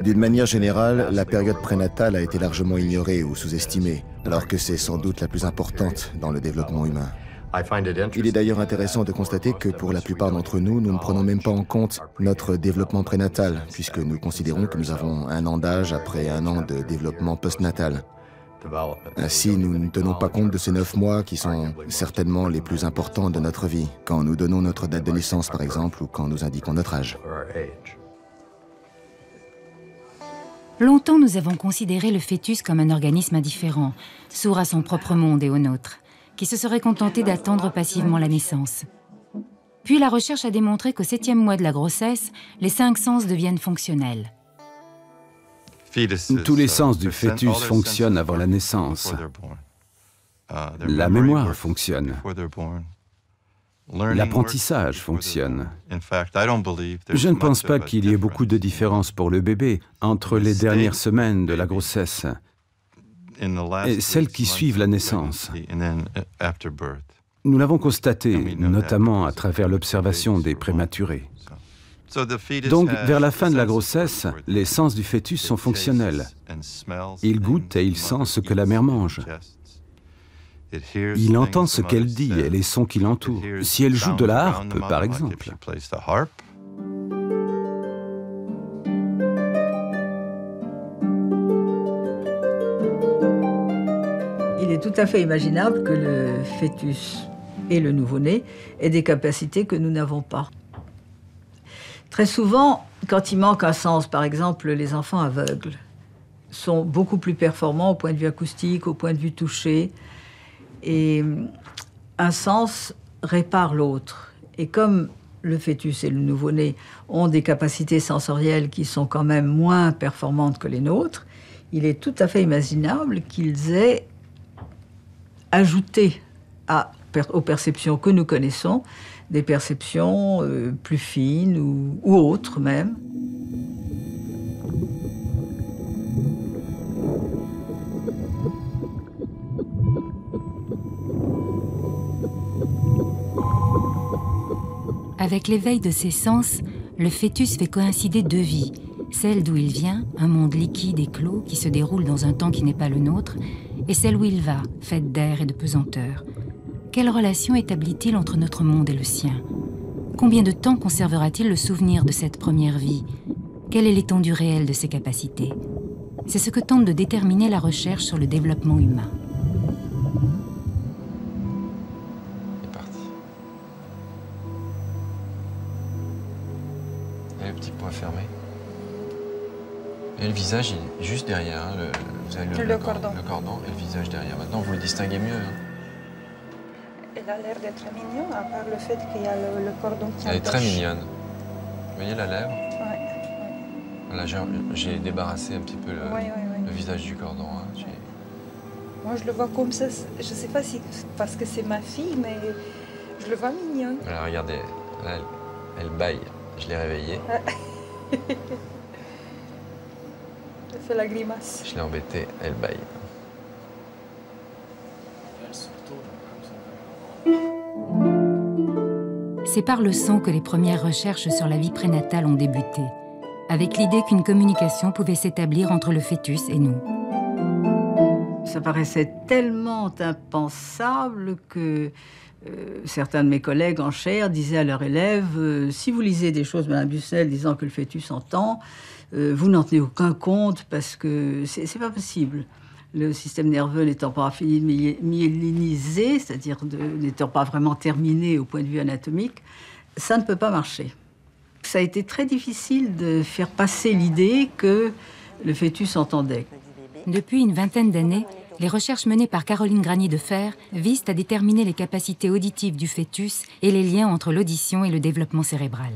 D'une manière générale, la période prénatale a été largement ignorée ou sous-estimée, alors que c'est sans doute la plus importante dans le développement humain. Il est d'ailleurs intéressant de constater que pour la plupart d'entre nous, nous ne prenons même pas en compte notre développement prénatal, puisque nous considérons que nous avons 1 an d'âge après 1 an de développement postnatal. Ainsi, nous ne tenons pas compte de ces 9 mois qui sont certainement les plus importants de notre vie, quand nous donnons notre date de naissance par exemple, ou quand nous indiquons notre âge. Longtemps, nous avons considéré le fœtus comme un organisme indifférent, sourd à son propre monde et au nôtre, qui se serait contenté d'attendre passivement la naissance. Puis la recherche a démontré qu'au 7e mois de la grossesse, les 5 sens deviennent fonctionnels. Tous les sens du fœtus fonctionnent avant la naissance. La mémoire fonctionne. L'apprentissage fonctionne. Je ne pense pas qu'il y ait beaucoup de différence pour le bébé entre les dernières semaines de la grossesse et celles qui suivent la naissance. Nous l'avons constaté, notamment à travers l'observation des prématurés. Donc, vers la fin de la grossesse, les sens du fœtus sont fonctionnels. Il goûte et il sent ce que la mère mange. Il entend ce qu'elle dit et les sons qui l'entourent. Si elle joue de la harpe, par exemple. Il est tout à fait imaginable que le fœtus et le nouveau-né aient des capacités que nous n'avons pas. Très souvent, quand il manque un sens, par exemple, les enfants aveugles sont beaucoup plus performants au point de vue acoustique, au point de vue toucher. Et un sens répare l'autre. Et comme le fœtus et le nouveau-né ont des capacités sensorielles qui sont quand même moins performantes que les nôtres, il est tout à fait imaginable qu'ils aient ajouté aux perceptions que nous connaissons des perceptions plus fines ou autres même. Avec l'éveil de ses sens, le fœtus fait coïncider 2 vies. Celle d'où il vient, un monde liquide et clos qui se déroule dans un temps qui n'est pas le nôtre, et celle où il va, faite d'air et de pesanteur. Quelle relation établit-il entre notre monde et le sien? Combien de temps conservera-t-il le souvenir de cette première vie? Quelle est l'étendue réelle de ses capacités? C'est ce que tente de déterminer la recherche sur le développement humain. C'est parti. Et le petit point fermé. Et le visage, il est juste derrière. Hein, vous avez le cordon et le visage derrière. Maintenant, vous le distinguez mieux. Hein. Elle a l'air d'être mignonne, à part le fait qu'il y a le cordon qui Elle est très mignonne. Vous voyez la lèvre? Oui. Voilà, j'ai débarrassé un petit peu le visage du cordon. Hein. Moi, je le vois comme ça. Je ne sais pas si parce que c'est ma fille, mais je le vois mignon. Voilà, regardez, là, elle bâille. Je l'ai réveillée. Elle fait la grimace. Je l'ai embêtée, elle bâille. C'est par le son que les premières recherches sur la vie prénatale ont débuté, avec l'idée qu'une communication pouvait s'établir entre le fœtus et nous. Ça paraissait tellement impensable que certains de mes collègues en chaire disaient à leurs élèves si vous lisez des choses, Madame Bussel, disant que le fœtus entend, vous n'en tenez aucun compte parce que c'est pas possible. Le système nerveux n'étant pas myélinisé, c'est-à-dire n'étant pas vraiment terminé au point de vue anatomique, ça ne peut pas marcher. Ça a été très difficile de faire passer l'idée que le fœtus entendait. Depuis une vingtaine d'années, les recherches menées par Caroline Granier de Fer visent à déterminer les capacités auditives du fœtus et les liens entre l'audition et le développement cérébral.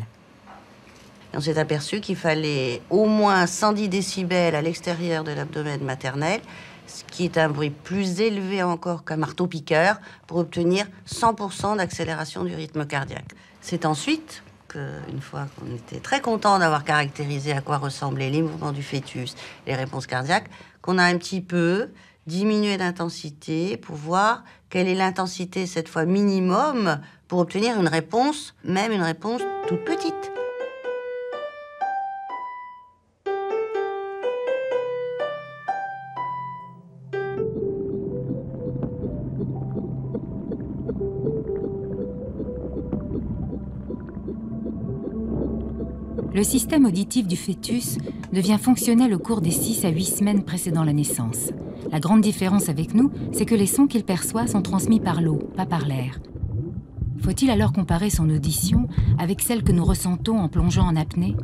On s'est aperçu qu'il fallait au moins 110 décibels à l'extérieur de l'abdomen maternel, ce qui est un bruit plus élevé encore qu'un marteau-piqueur, pour obtenir 100% d'accélération du rythme cardiaque. C'est ensuite qu'une fois qu'on était très content d'avoir caractérisé à quoi ressemblaient les mouvements du fœtus, les réponses cardiaques, qu'on a un petit peu diminué d'intensité pour voir quelle est l'intensité, cette fois minimum, pour obtenir une réponse, même une réponse toute petite. Le système auditif du fœtus devient fonctionnel au cours des 6 à 8 semaines précédant la naissance. La grande différence avec nous, c'est que les sons qu'il perçoit sont transmis par l'eau, pas par l'air. Faut-il alors comparer son audition avec celle que nous ressentons en plongeant en apnée ?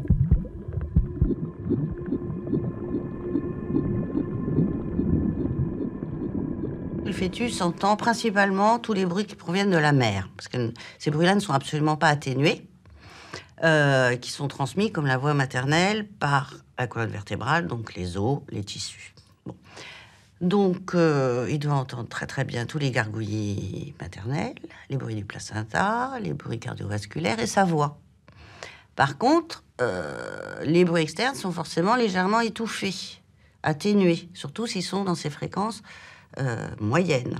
Le fœtus entend principalement tous les bruits qui proviennent de la mère, parce que ces bruits-là ne sont absolument pas atténués, qui sont transmis comme la voix maternelle par la colonne vertébrale, donc les os, les tissus. Bon. Donc, il doit entendre très très bien tous les gargouillis maternels, les bruits du placenta, les bruits cardiovasculaires et sa voix. Par contre, les bruits externes sont forcément légèrement étouffés, atténués, surtout s'ils sont dans ces fréquences moyennes.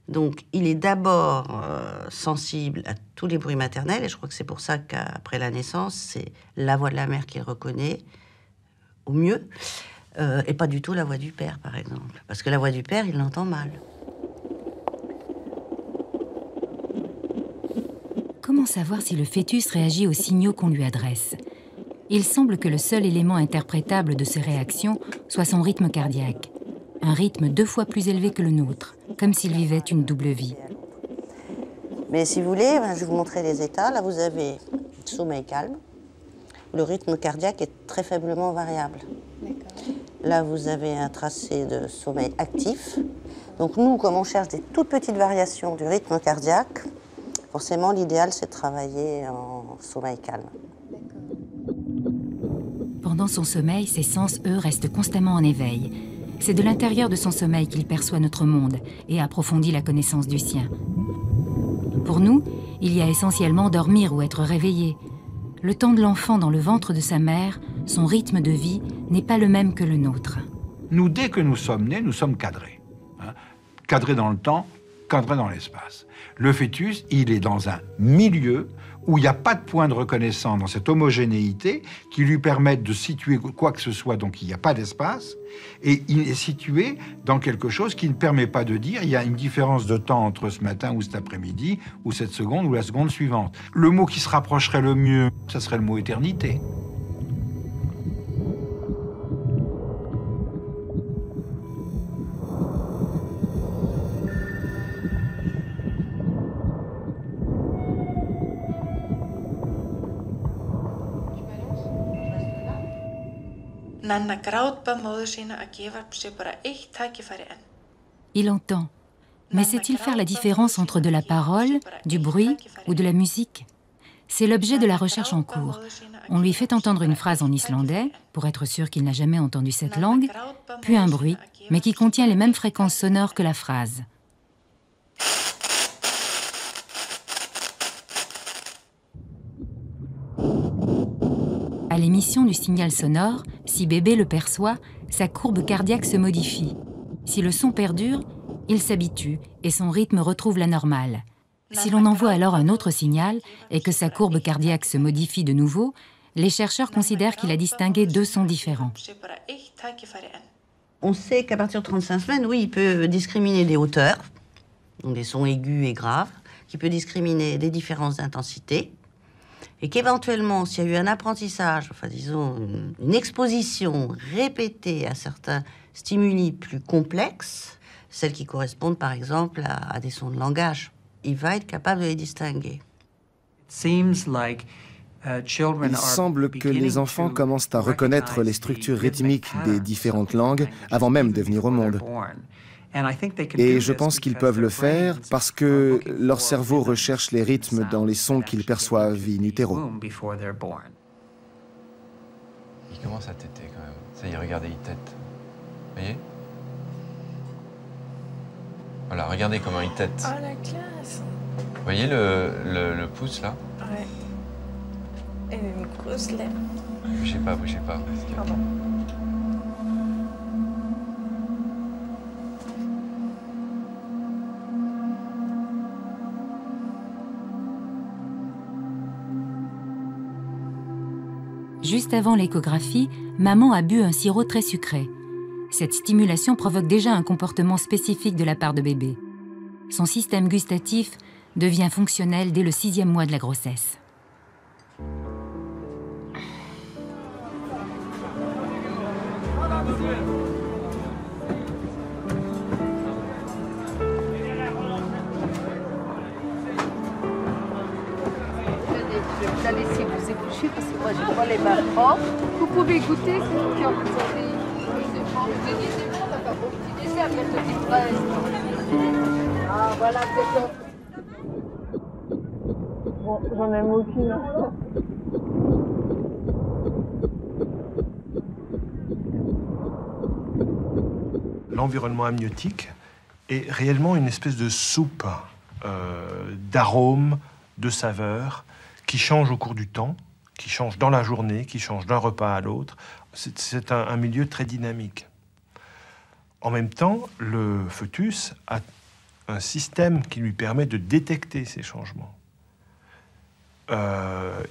Donc, il est d'abord sensible à tous les bruits maternels, et je crois que c'est pour ça qu'après la naissance, c'est la voix de la mère qu'il reconnaît au mieux, et pas du tout la voix du père, par exemple. Parce que la voix du père, il l'entend mal. Comment savoir si le fœtus réagit aux signaux qu'on lui adresse ? Il semble que le seul élément interprétable de ces réactions soit son rythme cardiaque. Un rythme 2 fois plus élevé que le nôtre, comme s'il vivait une double vie. Mais si vous voulez, je vais vous montrer les états. Là, vous avez sommeil calme. Le rythme cardiaque est très faiblement variable. Là, vous avez un tracé de sommeil actif. Donc nous, comme on cherche des toutes petites variations du rythme cardiaque, forcément, l'idéal, c'est de travailler en sommeil calme. Pendant son sommeil, ses sens, eux, restent constamment en éveil. C'est de l'intérieur de son sommeil qu'il perçoit notre monde et approfondit la connaissance du sien. Pour nous, il y a essentiellement dormir ou être réveillé. Le temps de l'enfant dans le ventre de sa mère, son rythme de vie n'est pas le même que le nôtre. Nous, dès que nous sommes nés, nous sommes cadrés. Cadrés dans le temps, cadrés dans l'espace. Le fœtus, il est dans un milieu où il n'y a pas de point de reconnaissance dans cette homogénéité qui lui permette de situer quoi que ce soit, donc il n'y a pas d'espace, et il est situé dans quelque chose qui ne permet pas de dire il y a une différence de temps entre ce matin ou cet après-midi, ou cette seconde ou la seconde suivante. Le mot qui se rapprocherait le mieux, ça serait le mot éternité. Il entend. Mais sait-il faire la différence entre de la parole, du bruit ou de la musique? C'est l'objet de la recherche en cours. On lui fait entendre une phrase en islandais, pour être sûr qu'il n'a jamais entendu cette langue, puis un bruit, mais qui contient les mêmes fréquences sonores que la phrase. À l'émission du signal sonore, si bébé le perçoit, sa courbe cardiaque se modifie. Si le son perdure, il s'habitue et son rythme retrouve la normale. Si l'on envoie alors un autre signal et que sa courbe cardiaque se modifie de nouveau, les chercheurs considèrent qu'il a distingué 2 sons différents. On sait qu'à partir de 35 semaines, oui, il peut discriminer des hauteurs, donc des sons aigus et graves, qu'il peut discriminer des différences d'intensité, et qu'éventuellement, s'il y a eu un apprentissage, enfin disons une exposition répétée à certains stimuli plus complexes, celles qui correspondent par exemple à des sons de langage, il va être capable de les distinguer. Il semble que les enfants commencent à reconnaître les structures rythmiques des différentes langues avant même de venir au monde. Et je pense qu'ils peuvent le faire parce que leur cerveau recherche les rythmes dans les sons qu'ils perçoivent in utero. Il commence à téter quand même. Ça y est, regardez, il tète. Vous voyez? Voilà, regardez comment il tète. Oh, la classe! Vous voyez le pouce là? Ouais. Et une grosse lèvre. Bougez pas, bougez pas. Pardon. Juste avant l'échographie, maman a bu un sirop très sucré. Cette stimulation provoque déjà un comportement spécifique de la part de bébé. Son système gustatif devient fonctionnel dès le 6e mois de la grossesse. la laisser vous éplucher parce que moi j'ai pas les mains propres. Vous pouvez goûter, c'est vous qui en vous avez. C'est bon, on n'a pas beau petit dessert, quelques petites fraises. Ah voilà, c'est bon. Bon, j'en aime aucune. L'environnement amniotique est réellement une espèce de soupe d'arômes, de saveurs, qui change au cours du temps, qui change dans la journée, qui change d'un repas à l'autre. C'est un milieu très dynamique. En même temps, le fœtus a un système qui lui permet de détecter ces changements.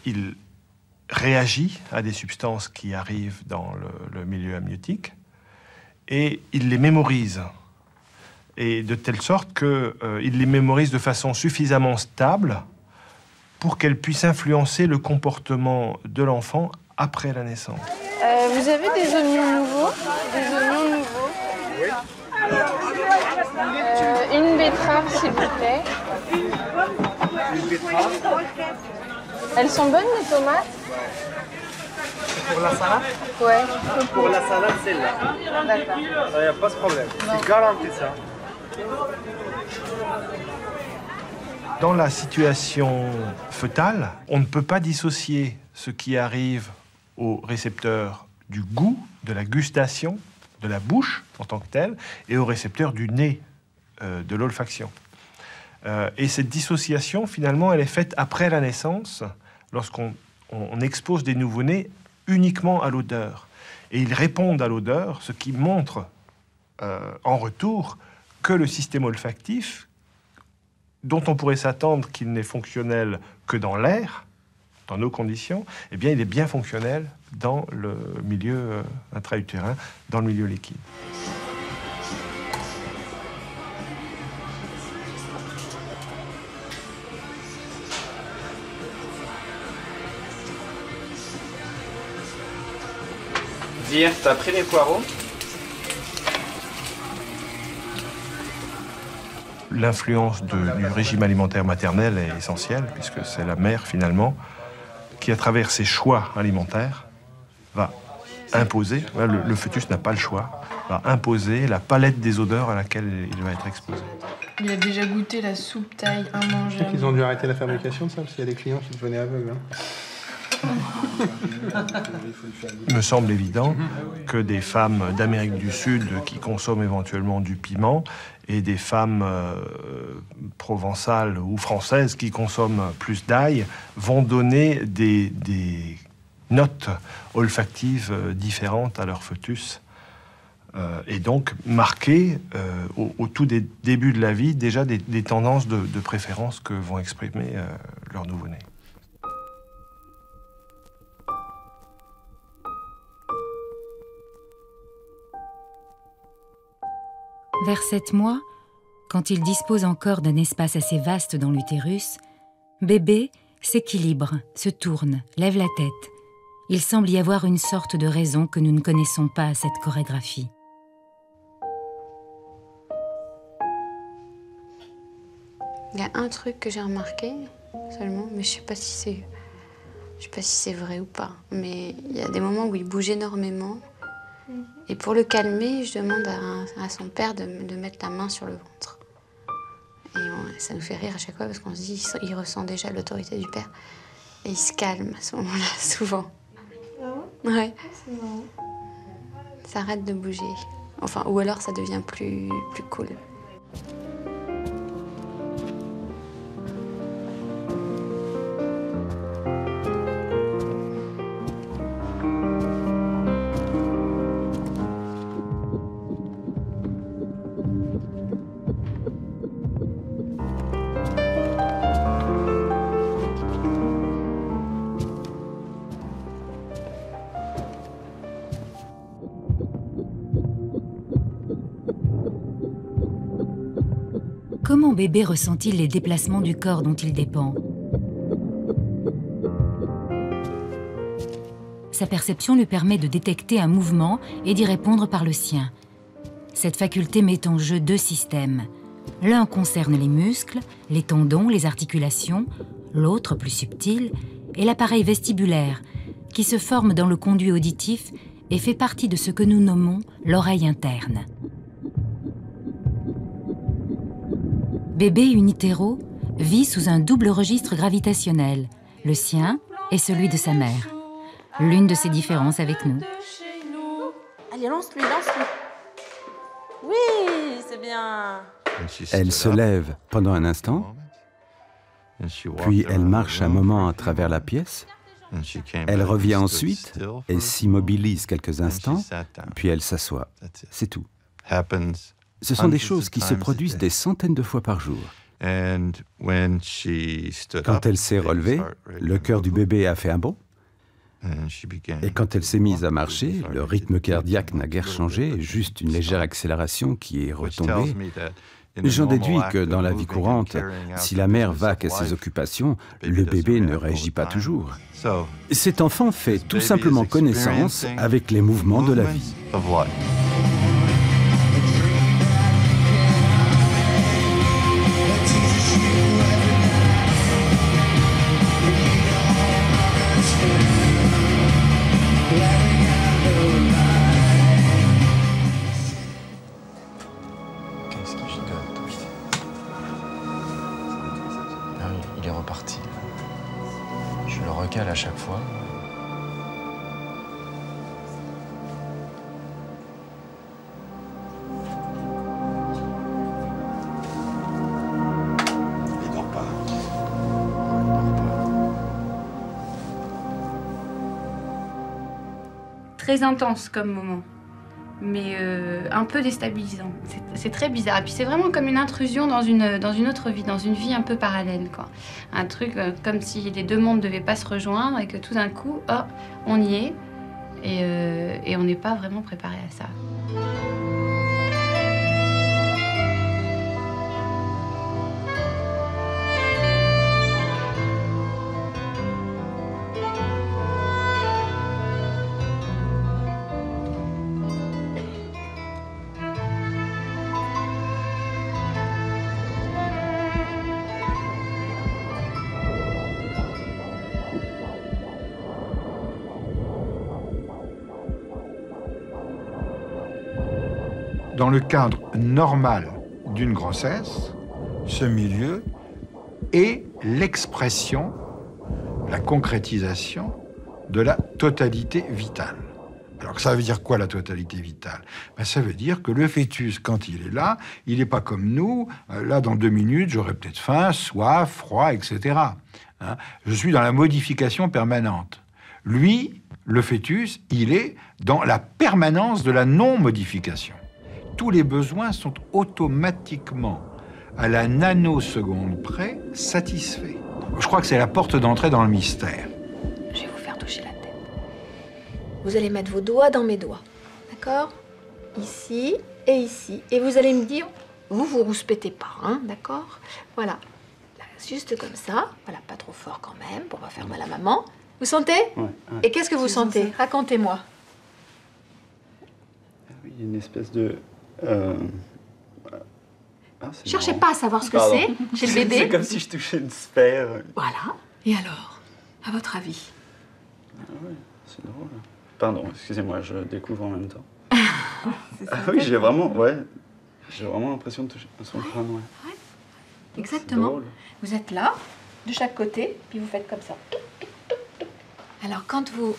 Il réagit à des substances qui arrivent dans le milieu amniotique et il les mémorise. Et de telle sorte qu'il les mémorise de façon suffisamment stable pour qu'elle puisse influencer le comportement de l'enfant après la naissance. Vous avez des oignons nouveaux? Des oignons nouveaux? Oui. Une betterave, s'il vous plaît. Une betterave. Elles sont bonnes, les tomates? Pour la salade? Ouais. Pour la salade, celle-là. D'accord. Il n'y a pas de problème. C'est garanti, ça. Dans la situation fœtale, on ne peut pas dissocier ce qui arrive au récepteur du goût, de la gustation, de la bouche en tant que telle, et au récepteur du nez, de l'olfaction. Et cette dissociation, finalement, elle est faite après la naissance, lorsqu'on expose des nouveau-nés uniquement à l'odeur. Et ils répondent à l'odeur, ce qui montre en retour que le système olfactif, dont on pourrait s'attendre qu'il n'est fonctionnel que dans l'air, dans nos conditions, eh bien, il est bien fonctionnel dans le milieu intra-utérin, dans le milieu liquide. Dire, t'as pris les poireaux? L'influence du régime alimentaire maternel est essentielle, puisque c'est la mère, finalement, qui, à travers ses choix alimentaires, va imposer, le fœtus n'a pas le choix, va imposer la palette des odeurs à laquelle il va être exposé. Il a déjà goûté la soupe thaï immangeable. Ils ont dû arrêter la fabrication de ça, parce qu'il y a des clients qui devenaient aveugles. Il me semble évident que des femmes d'Amérique du Sud qui consomment éventuellement du piment et des femmes provençales ou françaises qui consomment plus d'ail vont donner des notes olfactives différentes à leur fœtus et donc marquer au tout début de la vie déjà des tendances de préférence que vont exprimer leur nouveau-né. Vers 7 mois, quand il dispose encore d'un espace assez vaste dans l'utérus, bébé s'équilibre, se tourne, lève la tête. Il semble y avoir une sorte de raison que nous ne connaissons pas à cette chorégraphie. Il y a un truc que j'ai remarqué seulement, mais je sais pas si c'est vrai ou pas. Mais il y a des moments où il bouge énormément. Et pour le calmer, je demande à son père de mettre la main sur le ventre. Et ça nous fait rire à chaque fois parce qu'on se dit qu'il ressent déjà l'autorité du père. Et il se calme à ce moment-là, souvent. Ouais. C'est marrant. Ça arrête de bouger. Enfin, ou alors ça devient plus cool. Comment bébé ressent-il les déplacements du corps dont il dépend? Sa perception lui permet de détecter un mouvement et d'y répondre par le sien. Cette faculté met en jeu 2 systèmes. L'un concerne les muscles, les tendons, les articulations, l'autre, plus subtil, et l'appareil vestibulaire, qui se forme dans le conduit auditif et fait partie de ce que nous nommons l'oreille interne. Bébé in utero vit sous un double registre gravitationnel, le sien et celui de sa mère. L'une de ses différences avec nous. Allez, lance-lui, lance-lui. Oui, c'est bien. Elle se lève pendant un instant, puis elle marche un moment à travers la pièce. Elle revient ensuite et s'immobilise quelques instants, puis elle s'assoit. C'est tout. Ce sont des choses qui se produisent des centaines de fois par jour. Quand elle s'est relevée, le cœur du bébé a fait un bond. Et quand elle s'est mise à marcher, le rythme cardiaque n'a guère changé, juste une légère accélération qui est retombée. J'en déduis que dans la vie courante, si la mère va qu'à ses occupations, le bébé ne réagit pas toujours. Cet enfant fait tout simplement connaissance avec les mouvements de la vie. À chaque fois. Il dort pas. Très intense comme moment, mais un peu déstabilisant. C'est très bizarre. Et puis c'est vraiment comme une intrusion dans une autre vie, dans une vie un peu parallèle, quoi. Un truc comme si les deux mondes ne devaient pas se rejoindre et que tout d'un coup, oh, on y est et on n'est pas vraiment préparé à ça. Dans le cadre normal d'une grossesse, ce milieu est l'expression, la concrétisation de la totalité vitale. Alors ça veut dire quoi la totalité vitale? Ça veut dire que le fœtus, quand il est là, il n'est pas comme nous. Là, dans 2 minutes, j'aurai peut-être faim, soif, froid, etc. Je suis dans la modification permanente. Lui, le fœtus, il est dans la permanence de la non-modification. Tous les besoins sont automatiquement, à la nanoseconde près, satisfaits. Je crois que c'est la porte d'entrée dans le mystère. Je vais vous faire toucher la tête. Vous allez mettre vos doigts dans mes doigts, d'accord? Ici et ici. Et vous allez me dire, vous rouspétez pas, hein, d'accord? Voilà. Là, juste comme ça. Voilà, pas trop fort quand même, pour pas faire mal à maman. Vous sentez? Ouais. Et qu'est-ce que vous sentez? Racontez-moi. Oui, il y a une espèce de... Cherchez pas à savoir ce que c'est chez le bébé. C'est comme si je touchais une sphère. Voilà. Et alors, à votre avis? Ah oui, c'est drôle. Pardon, excusez-moi, je découvre en même temps. Oui, j'ai vraiment l'impression de toucher son crâne. Ouais. Exactement. Vous êtes là, de chaque côté, puis vous faites comme ça. Alors, quand vous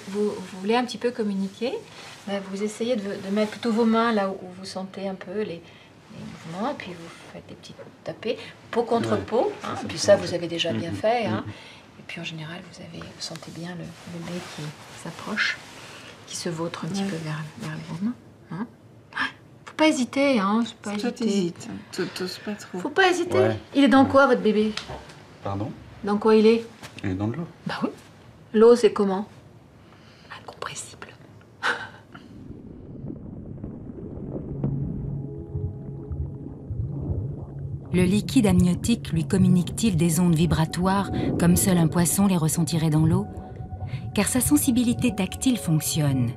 voulez un petit peu communiquer, vous essayez de mettre plutôt vos mains là où vous sentez un peu les mouvements, et puis vous faites des petits tapés, peau contre peau. Hein, puis ça, vous avez déjà bien fait. Hein. Et puis en général, vous sentez bien le bébé qui s'approche, qui se vautre un petit peu vers vos mains. Hein. Faut pas hésiter, hein. Faut pas hésiter. T'oses pas trop. Faut pas hésiter. Ouais. Il est dans quoi, votre bébé? Pardon? Dans quoi il est? Il est dans de l'eau. Bah oui. L'eau, c'est comment? Incompressible. Le liquide amniotique lui communique-t-il des ondes vibratoires comme seul un poisson les ressentirait dans l'eau? Car sa sensibilité tactile fonctionne,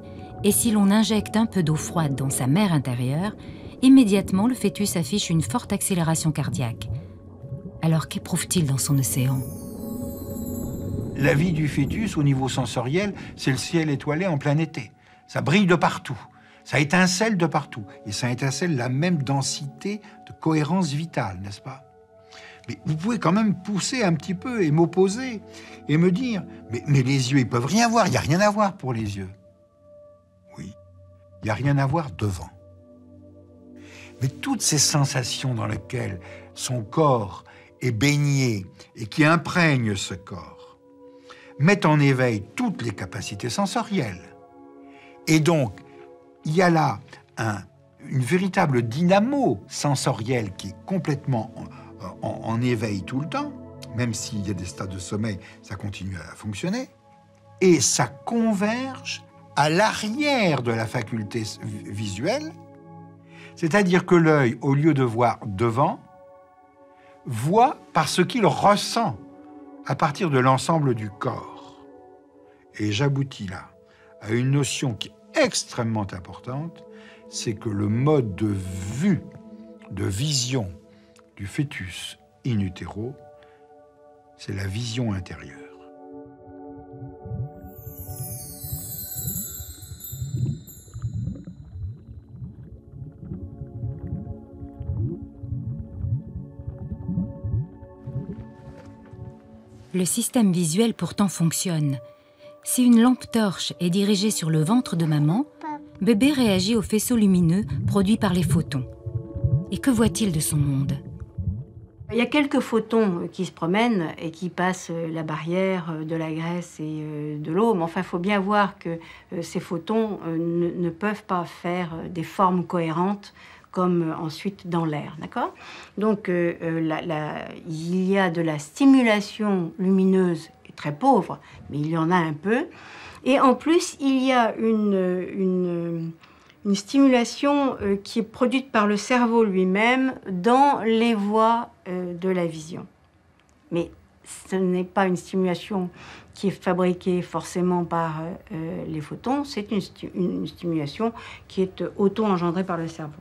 et si l'on injecte un peu d'eau froide dans sa mer intérieure, immédiatement le fœtus affiche une forte accélération cardiaque. Alors qu'éprouve-t-il dans son océan? La vie du fœtus, au niveau sensoriel, c'est le ciel étoilé en plein été. Ça brille de partout. Ça étincelle de partout. Et ça étincelle la même densité de cohérence vitale, n'est-ce pas? Mais vous pouvez quand même pousser un petit peu et m'opposer et me dire mais les yeux, ils peuvent rien voir. Il n'y a rien à voir pour les yeux. Oui, il n'y a rien à voir devant. Mais toutes ces sensations dans lesquelles son corps est baigné et qui imprègnent ce corps mettent en éveil toutes les capacités sensorielles. Et donc, il y a là une véritable dynamo sensorielle qui est complètement en éveil tout le temps, même s'il y a des stades de sommeil, ça continue à fonctionner, et ça converge à l'arrière de la faculté visuelle, c'est-à-dire que l'œil, au lieu de voir devant, voit par ce qu'il ressent à partir de l'ensemble du corps. Et j'aboutis là à une notion qui est extrêmement importante, c'est que le mode de vue, de vision du fœtus in utero, c'est la vision intérieure. Le système visuel pourtant fonctionne. Si une lampe torche est dirigée sur le ventre de maman, bébé réagit aux faisceaux lumineux produits par les photons. Et que voit-il de son monde? Il y a quelques photons qui se promènent et qui passent la barrière de la graisse et de l'eau. Mais enfin, il faut bien voir que ces photons ne peuvent pas faire des formes cohérentes comme ensuite dans l'air, d'accord? Donc, il y a de la stimulation lumineuse, très pauvre, mais il y en a un peu. Et en plus, il y a une stimulation qui est produite par le cerveau lui-même dans les voies de la vision. Mais ce n'est pas une stimulation qui est fabriquée forcément par les photons, c'est une stimulation qui est auto-engendrée par le cerveau.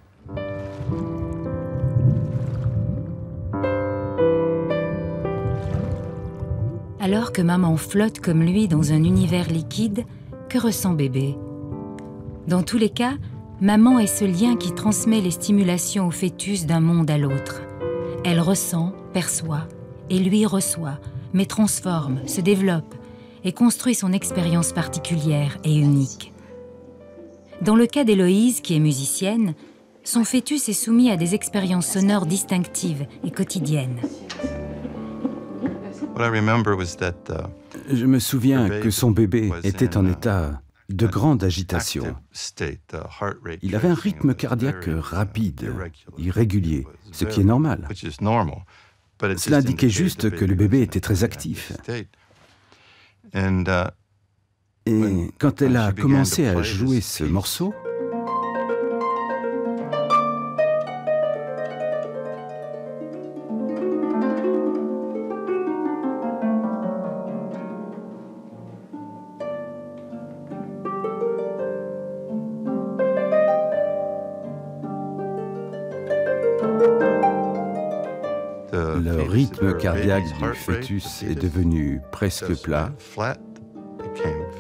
Alors que maman flotte comme lui dans un univers liquide, que ressent bébé? Dans tous les cas, maman est ce lien qui transmet les stimulations au fœtus d'un monde à l'autre. Elle ressent, perçoit, et lui reçoit, mais transforme, se développe et construit son expérience particulière et unique. Dans le cas d'Héloïse, qui est musicienne, son fœtus est soumis à des expériences sonores distinctives et quotidiennes. Je me souviens que son bébé était en état de grande agitation. Il avait un rythme cardiaque rapide, irrégulier, ce qui est normal. Cela indiquait juste que le bébé était très actif. Et quand elle a commencé à jouer ce morceau, le rythme cardiaque du fœtus est devenu presque plat.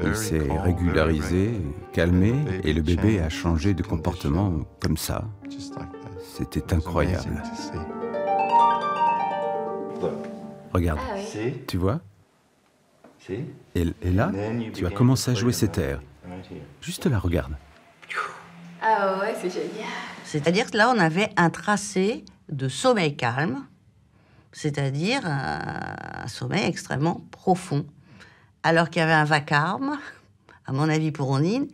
Il s'est régularisé, calmé, et le bébé a changé de comportement comme ça. C'était incroyable. Regarde, tu vois? Et là, tu as commencé à jouer cet air. Juste là, regarde. Ah ouais, c'est génial. C'est-à-dire que là, on avait un tracé de sommeil calme, c'est-à-dire un sommeil extrêmement profond, alors qu'il y avait un vacarme, à mon avis pour Onine,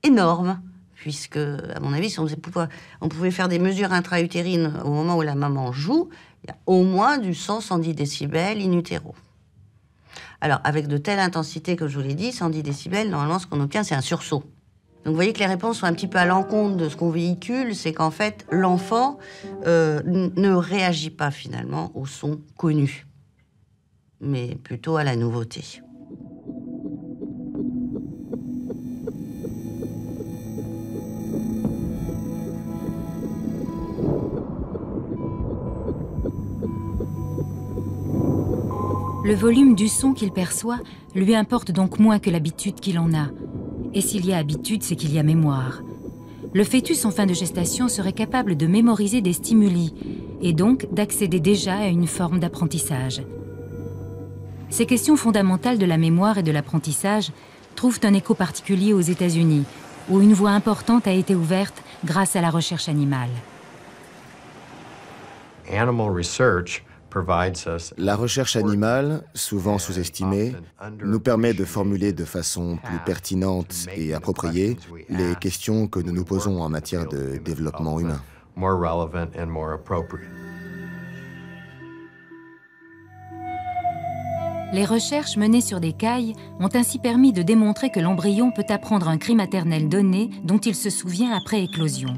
énorme, puisque, à mon avis, si on pouvait faire des mesures intra-utérines au moment où la maman joue, il y a au moins du 100-110 décibels in utero. Alors, avec de telle intensité que je vous l'ai dit, 110 décibels, normalement, ce qu'on obtient, c'est un sursaut. Donc, vous voyez que les réponses sont un petit peu à l'encontre de ce qu'on véhicule, c'est qu'en fait, l'enfant ne réagit pas, finalement, au son connu, mais plutôt à la nouveauté. Le volume du son qu'il perçoit lui importe donc moins que l'habitude qu'il en a. Et s'il y a habitude, c'est qu'il y a mémoire. Le fœtus en fin de gestation serait capable de mémoriser des stimuli et donc d'accéder déjà à une forme d'apprentissage. Ces questions fondamentales de la mémoire et de l'apprentissage trouvent un écho particulier aux États-Unis, où une voie importante a été ouverte grâce à la recherche animale. La recherche animale, souvent sous-estimée, nous permet de formuler de façon plus pertinente et appropriée les questions que nous nous posons en matière de développement humain. Les recherches menées sur des cailles ont ainsi permis de démontrer que l'embryon peut apprendre un cri maternel donné dont il se souvient après éclosion.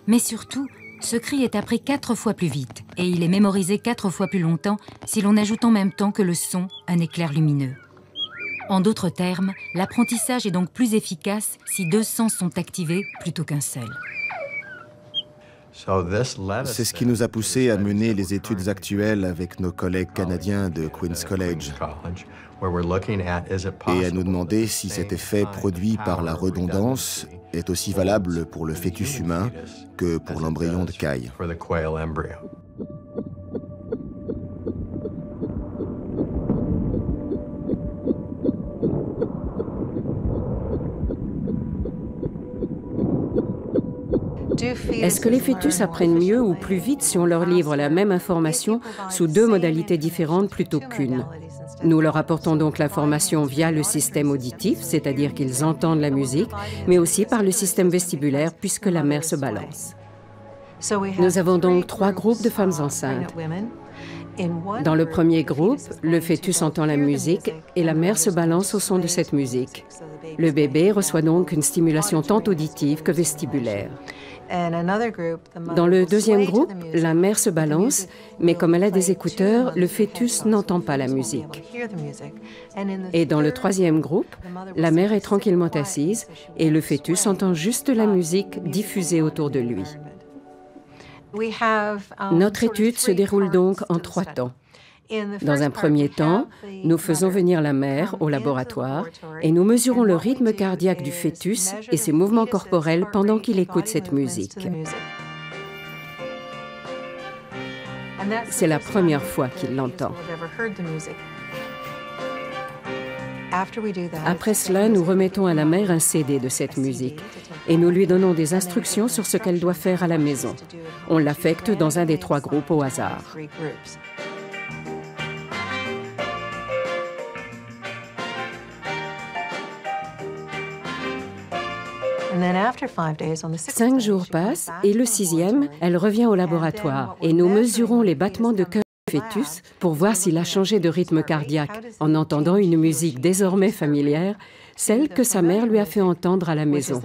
Mais surtout, ce cri est appris 4 fois plus vite et il est mémorisé 4 fois plus longtemps si l'on ajoute en même temps que le son un éclair lumineux. En d'autres termes, l'apprentissage est donc plus efficace si 2 sens sont activés plutôt qu'un seul. C'est ce qui nous a poussé à mener les études actuelles avec nos collègues canadiens de Queen's College et à nous demander si cet effet produit par la redondance est aussi valable pour le fœtus humain que pour l'embryon de caille. Est-ce que les fœtus apprennent mieux ou plus vite si on leur livre la même information sous 2 modalités différentes plutôt qu'une? Nous leur apportons donc l'information via le système auditif, c'est-à-dire qu'ils entendent la musique, mais aussi par le système vestibulaire puisque la mère se balance. Nous avons donc 3 groupes de femmes enceintes. Dans le premier groupe, le fœtus entend la musique et la mère se balance au son de cette musique. Le bébé reçoit donc une stimulation tant auditive que vestibulaire. Dans le deuxième groupe, la mère se balance, mais comme elle a des écouteurs, le fœtus n'entend pas la musique. Et dans le troisième groupe, la mère est tranquillement assise et le fœtus entend juste la musique diffusée autour de lui. Notre étude se déroule donc en 3 temps. Dans un premier temps, nous faisons venir la mère au laboratoire et nous mesurons le rythme cardiaque du fœtus et ses mouvements corporels pendant qu'il écoute cette musique. C'est la première fois qu'il l'entend. Après cela, nous remettons à la mère un CD de cette musique et nous lui donnons des instructions sur ce qu'elle doit faire à la maison. On l'affecte dans un des 3 groupes au hasard. Cinq jours passent et le 6e, elle revient au laboratoire et nous mesurons les battements de cœur du fœtus pour voir s'il a changé de rythme cardiaque en entendant une musique désormais familière, celle que sa mère lui a fait entendre à la maison.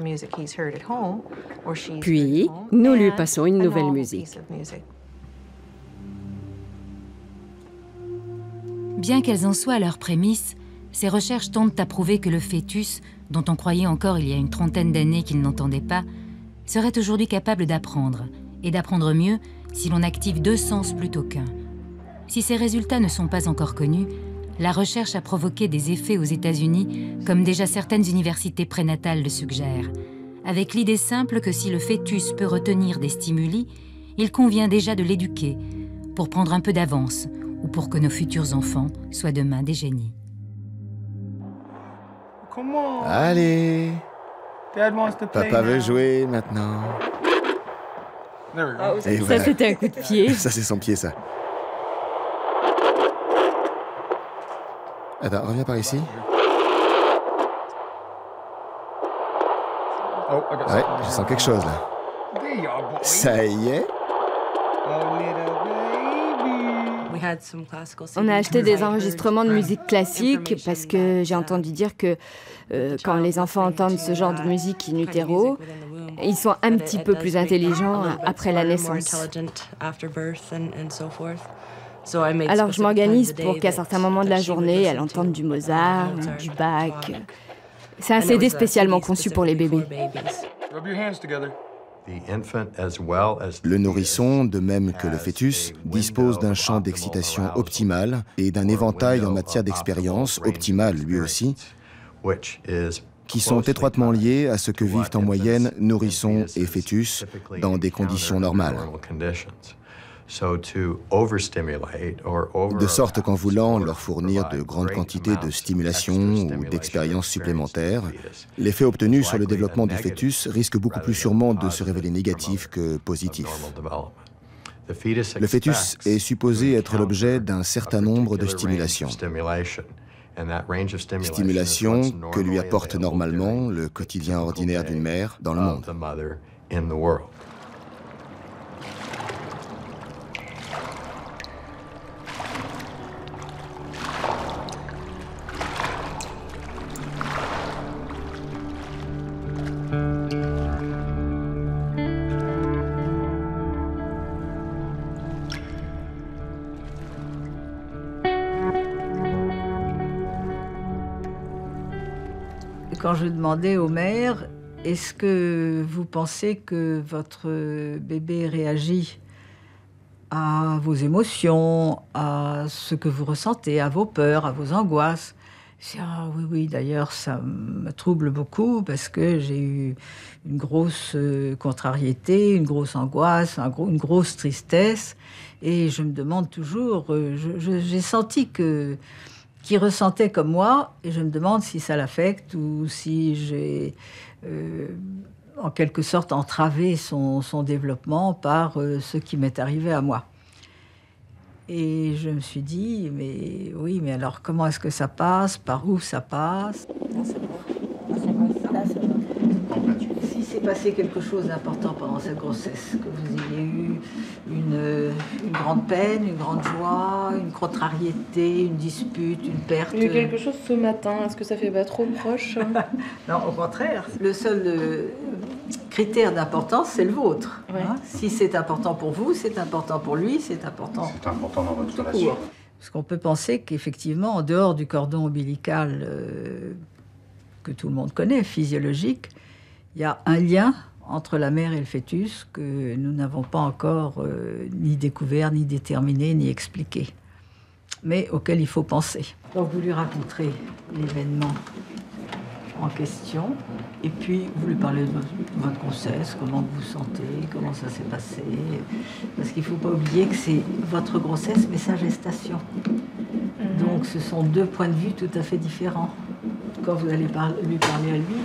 Puis, nous lui passons une nouvelle musique. Bien qu'elles en soient à leur prémisse, ces recherches tentent à prouver que le fœtus, dont on croyait encore il y a une trentaine d'années qu'il n'entendait pas, serait aujourd'hui capable d'apprendre, et d'apprendre mieux si l'on active 2 sens plutôt qu'un. Si ces résultats ne sont pas encore connus, la recherche a provoqué des effets aux États-Unis, comme déjà certaines universités prénatales le suggèrent, avec l'idée simple que si le fœtus peut retenir des stimuli, il convient déjà de l'éduquer, pour prendre un peu d'avance, ou pour que nos futurs enfants soient demain des génies. Allez, papa veut jouer maintenant. Et voilà. Ça, c'était un coup de pied. Ça, c'est son pied, ça. Attends, reviens par ici. Ouais, je sens quelque chose, là. Ça y est. On a acheté des enregistrements de musique classique parce que j'ai entendu dire que quand les enfants entendent ce genre de musique in utero, ils sont un petit peu plus intelligents après la naissance. Alors je m'organise pour qu'à certains moments de la journée, elle entende du Mozart, du Bach. C'est un CD spécialement conçu pour les bébés. Le nourrisson, de même que le fœtus, dispose d'un champ d'excitation optimal et d'un éventail en matière d'expérience optimal lui aussi, qui sont étroitement liés à ce que vivent en moyenne nourrissons et fœtus dans des conditions normales. De sorte qu'en voulant leur fournir de grandes quantités de stimulation ou d'expériences supplémentaires, l'effet obtenu sur le développement du fœtus risque beaucoup plus sûrement de se révéler négatif que positif. Le fœtus est supposé être l'objet d'un certain nombre de stimulations. Stimulation que lui apporte normalement le quotidien ordinaire d'une mère dans le monde. Quand je demandais aux mères, est-ce que vous pensez que votre bébé réagit à vos émotions, à ce que vous ressentez, à vos peurs, à vos angoisses? Ah oui, oui, d'ailleurs, ça me trouble beaucoup parce que j'ai eu une grosse contrariété, une grosse angoisse, une grosse tristesse. Et je me demande toujours, j'ai senti qu'il ressentait comme moi, et je me demande si ça l'affecte ou si j'ai, en quelque sorte, entravé son développement par ce qui m'est arrivé à moi. Et je me suis dit, mais oui, mais alors comment est-ce que ça passe? Par où ça passe? Si s'est passé quelque chose d'important pendant cette grossesse, que vous ayez eu une grande peine, une grande joie, une contrariété, une dispute, une perte... Il y a eu quelque chose ce matin, est-ce que ça fait pas trop proche? Non, au contraire. Le seul critère d'importance, c'est le vôtre. Ouais. Hein? Si c'est important pour vous, c'est important pour lui, c'est important... C'est important dans votre relation. Parce qu'on peut penser qu'effectivement, en dehors du cordon ombilical que tout le monde connaît, physiologique, il y a un lien entre la mère et le fœtus que nous n'avons pas encore ni découvert, ni déterminé, ni expliqué, mais auquel il faut penser. Donc vous lui raconterez l'événement en question, et puis vous lui parlez de votre grossesse, comment vous vous sentez, comment ça s'est passé, parce qu'il ne faut pas oublier que c'est votre grossesse, mais sa gestation. Donc ce sont deux points de vue tout à fait différents. Quand vous allez lui parler à lui,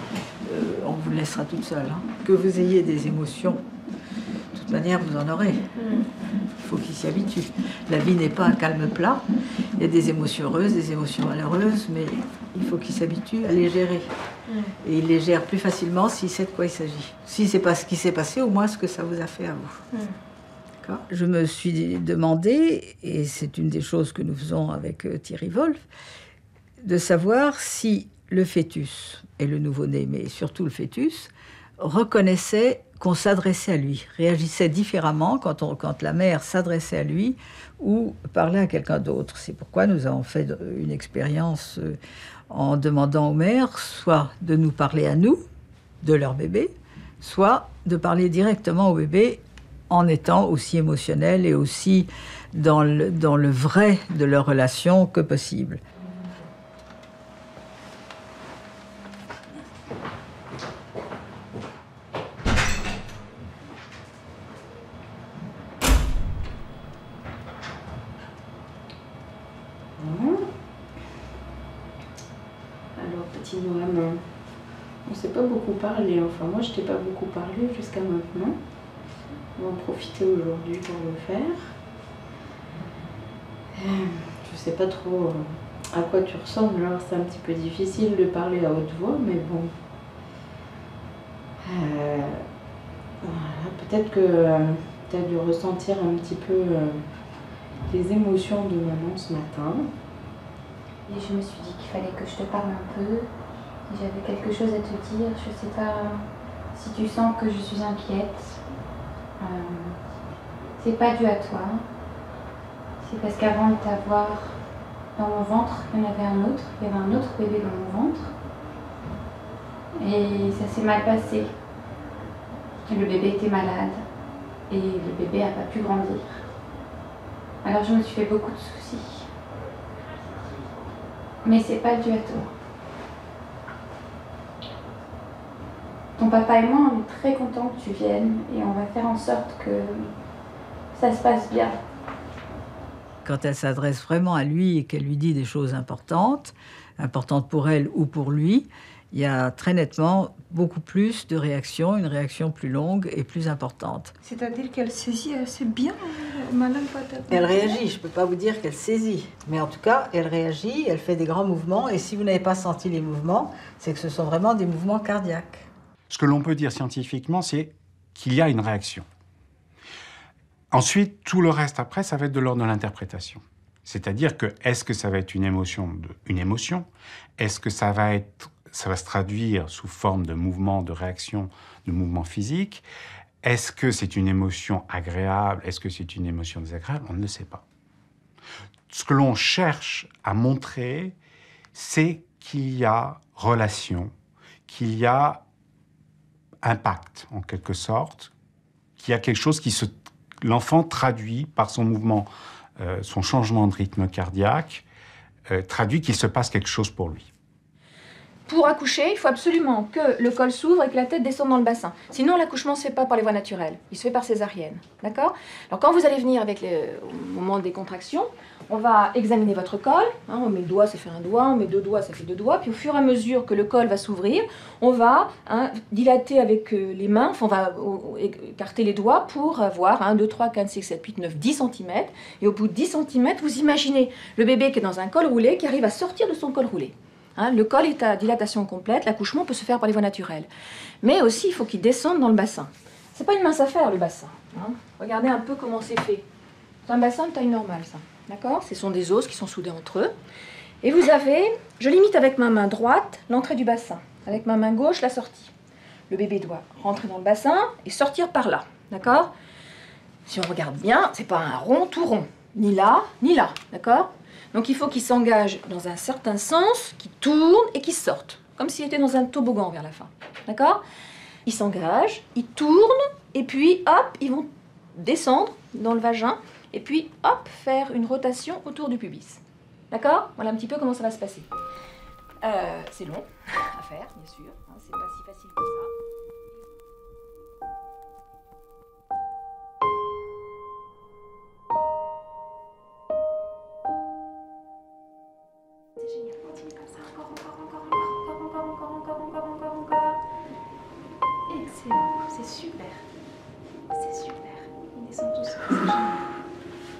on vous laissera toute seule. Hein. Que vous ayez des émotions, de toute manière, vous en aurez. Il faut qu'il s'y habitue. La vie n'est pas un calme plat. Il y a des émotions heureuses, des émotions malheureuses, mais il faut qu'il s'habitue à les gérer. Et il les gère plus facilement s'il sait de quoi il s'agit. Si c'est pas ce qui s'est passé, au moins ce que ça vous a fait à vous. D'accord ? Je me suis demandé, et c'est une des choses que nous faisons avec Thierry Wolff, de savoir si le fœtus et le nouveau-né, mais surtout le fœtus, reconnaissait qu'on s'adressait à lui, réagissait différemment quand la mère s'adressait à lui ou parlait à quelqu'un d'autre. C'est pourquoi nous avons fait une expérience en demandant aux mères soit de nous parler à nous, de leur bébé, soit de parler directement au bébé en étant aussi émotionnel et aussi dans le vrai de leur relation que possible. Vraiment, on ne s'est pas beaucoup parlé, enfin moi je t'ai pas beaucoup parlé jusqu'à maintenant. On va en profiter aujourd'hui pour le faire. Je sais pas trop à quoi tu ressembles, alors c'est un petit peu difficile de parler à haute voix, mais bon. Voilà, peut-être que tu as dû ressentir un petit peu les émotions de maman ce matin. Et je me suis dit qu'il fallait que je te parle un peu. J'avais quelque chose à te dire. Je ne sais pas si tu sens que je suis inquiète. C'est pas dû à toi. C'est parce qu'avant de t'avoir dans mon ventre, il y en avait un autre. Il y avait un autre bébé dans mon ventre. Et ça s'est mal passé. Le bébé était malade et le bébé n'a pas pu grandir. Alors je me suis fait beaucoup de soucis. Mais c'est pas dû à toi. Ton papa et moi, on est très contents que tu viennes et on va faire en sorte que ça se passe bien. Quand elle s'adresse vraiment à lui et qu'elle lui dit des choses importantes pour elle ou pour lui, il y a très nettement beaucoup plus de réactions, une réaction plus longue et plus importante. C'est-à-dire qu'elle saisit assez bien, Madame Patata. Elle réagit, je ne peux pas vous dire qu'elle saisit, mais en tout cas, elle réagit, elle fait des grands mouvements, et si vous n'avez pas senti les mouvements, c'est que ce sont vraiment des mouvements cardiaques. Ce que l'on peut dire scientifiquement, c'est qu'il y a une réaction. Ensuite, tout le reste après, ça va être de l'ordre de l'interprétation. C'est-à-dire que, est-ce que ça va être une émotion? Est-ce que ça va se traduire sous forme de mouvement, de réaction, de mouvement physique? Est-ce que c'est une émotion agréable? Est-ce que c'est une émotion désagréable? On ne le sait pas. Ce que l'on cherche à montrer, c'est qu'il y a relation, qu'il y a impact, en quelque sorte, qu'il y a quelque chose qui l'enfant traduit par son mouvement, son changement de rythme cardiaque, traduit qu'il se passe quelque chose pour lui. Pour accoucher, il faut absolument que le col s'ouvre et que la tête descende dans le bassin. Sinon, l'accouchement ne se fait pas par les voies naturelles. Il se fait par césarienne. D'accord? Alors, quand vous allez venir au moment des contractions, on va examiner votre col. Hein, on met le doigt, ça fait un doigt. On met deux doigts, ça fait deux doigts. Puis, au fur et à mesure que le col va s'ouvrir, on va dilater avec les mains. Enfin, on va écarter les doigts pour avoir 1, 2, 3, 4, 6, 7, 8, 9, 10 cm. Et au bout de 10 cm, vous imaginez le bébé qui est dans un col roulé, qui arrive à sortir de son col roulé. Le col est à dilatation complète, l'accouchement peut se faire par les voies naturelles. Mais aussi, il faut qu'il descende dans le bassin. C'est pas une mince affaire, le bassin. Regardez un peu comment c'est fait. C'est un bassin de taille normale, ça. D'accord? Ce sont des os qui sont soudés entre eux. Et vous avez, je limite avec ma main droite, l'entrée du bassin. Avec ma main gauche, la sortie. Le bébé doit rentrer dans le bassin et sortir par là. D'accord? Si on regarde bien, c'est pas un rond tout rond. Ni là, ni là. D'accord? Donc il faut qu'il s'engage dans un certain sens, qu'il tourne et qu'il sorte. Comme s'il était dans un toboggan vers la fin. D'accord? Il s'engage, il tourne, et puis hop, ils vont descendre dans le vagin, et puis hop, faire une rotation autour du pubis. D'accord? Voilà un petit peu comment ça va se passer. C'est long à faire, bien sûr. C'est pas si facile que ça. Excellent, c'est super. C'est super. Ils descendent tous. C'est génial.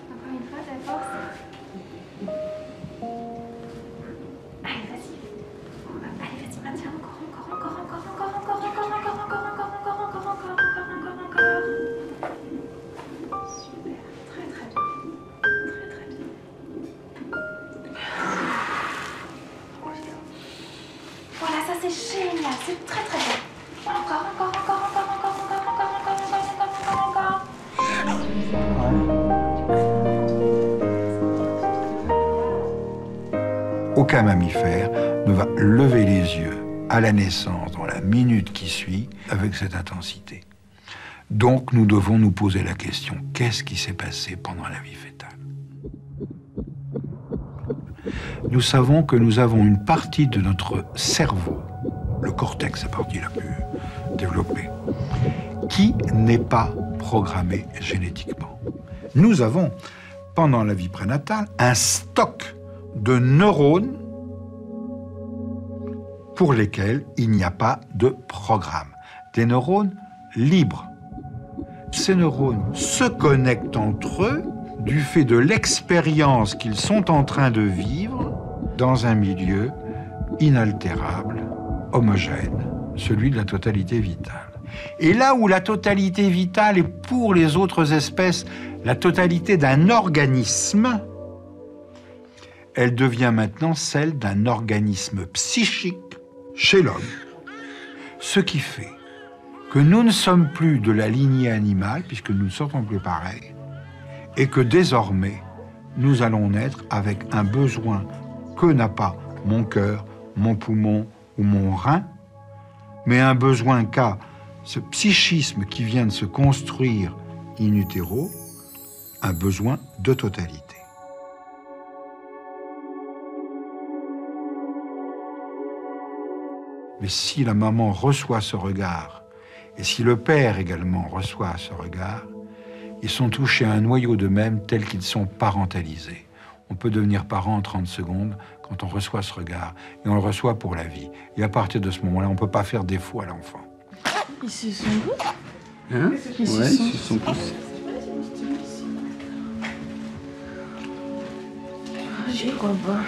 Encore une fois, ta force. Allez, vas-y. Allez, vas-y, maintiens encore. Super, très très bien. Très très bien. Voilà, ça c'est génial, c'est très très bien. Encore. Aucun mammifère ne va lever les yeux à la naissance, dans la minute qui suit, avec cette intensité. Donc nous devons nous poser la question, qu'est-ce qui s'est passé pendant la vie fétale? Nous savons que nous avons une partie de notre cerveau, le cortex, la partie la plus développée, qui n'est pas programmée génétiquement. Nous avons, pendant la vie prénatale, un stock de neurones pour lesquels il n'y a pas de programme. Des neurones libres. Ces neurones se connectent entre eux du fait de l'expérience qu'ils sont en train de vivre dans un milieu inaltérable, homogène, celui de la totalité vitale. Et là où la totalité vitale est pour les autres espèces la totalité d'un organisme, elle devient maintenant celle d'un organisme psychique chez l'homme. Ce qui fait que nous ne sommes plus de la lignée animale, puisque nous ne sommes plus pareils, et que désormais, nous allons naître avec un besoin que n'a pas mon cœur, mon poumon ou mon rein, mais un besoin qu'a ce psychisme qui vient de se construire in utero, un besoin de totalité. Mais si la maman reçoit ce regard, et si le père également reçoit ce regard, ils sont touchés à un noyau d'eux-mêmes tel qu'ils sont parentalisés. On peut devenir parent en 30 secondes quand on reçoit ce regard, et on le reçoit pour la vie. Et à partir de ce moment-là, on ne peut pas faire défaut à l'enfant. Ils se sont tous. Hein? Ils Ouais, se ils se sont tous. J'y crois pas.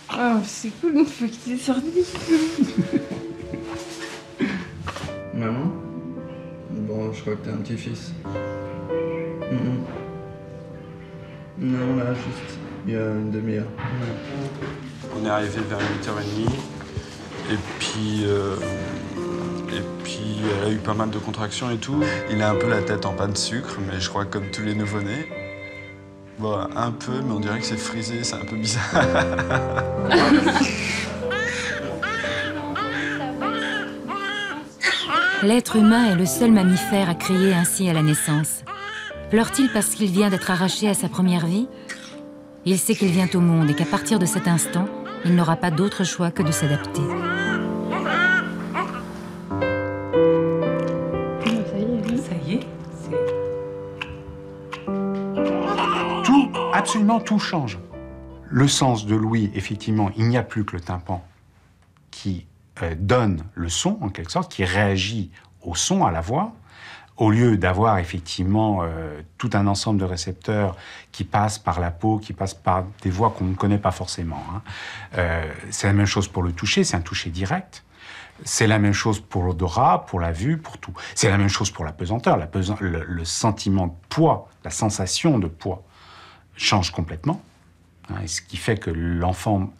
Ah, c'est cool une fois que t'es sorti. Maman? Bon, je crois que t'es un petit-fils. Non, là, juste il y a une demi-heure. On est arrivé vers 8h30 et puis elle a eu pas mal de contractions et tout. Il a un peu la tête en panne de sucre, mais je crois que comme tous les nouveau-nés. Bon, un peu, mais on dirait que c'est frisé, c'est un peu bizarre. L'être humain est le seul mammifère à crier ainsi à la naissance. Pleure-t-il parce qu'il vient d'être arraché à sa première vie? Il sait qu'il vient au monde et qu'à partir de cet instant, il n'aura pas d'autre choix que de s'adapter. Ça y est. Absolument tout change. Le sens de l'ouïe, effectivement, il n'y a plus que le tympan qui donne le son, en quelque sorte, qui réagit au son, à la voix, au lieu d'avoir effectivement tout un ensemble de récepteurs qui passent par la peau, qui passent par des voies qu'on ne connaît pas forcément. C'est la même chose pour le toucher, c'est un toucher direct. C'est la même chose pour l'odorat, pour la vue, pour tout. C'est la même chose pour la pesanteur. Le sentiment de poids, la sensation de poids change complètement. Ce qui fait que l'enfant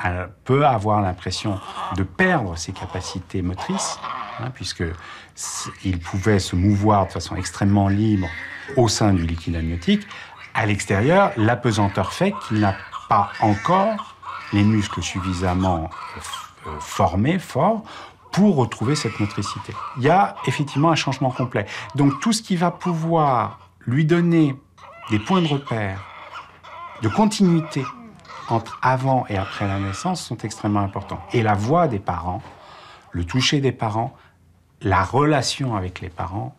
peut avoir l'impression de perdre ses capacités motrices, puisqu'il pouvait se mouvoir de façon extrêmement libre au sein du liquide amniotique. À l'extérieur, l'apesanteur fait qu'il n'a pas encore les muscles suffisamment formés, forts, pour retrouver cette motricité. Il y a effectivement un changement complet. Donc tout ce qui va pouvoir lui donner des points de repère, de continuité entre avant et après la naissance sont extrêmement importants. Et la voix des parents, le toucher des parents, la relation avec les parents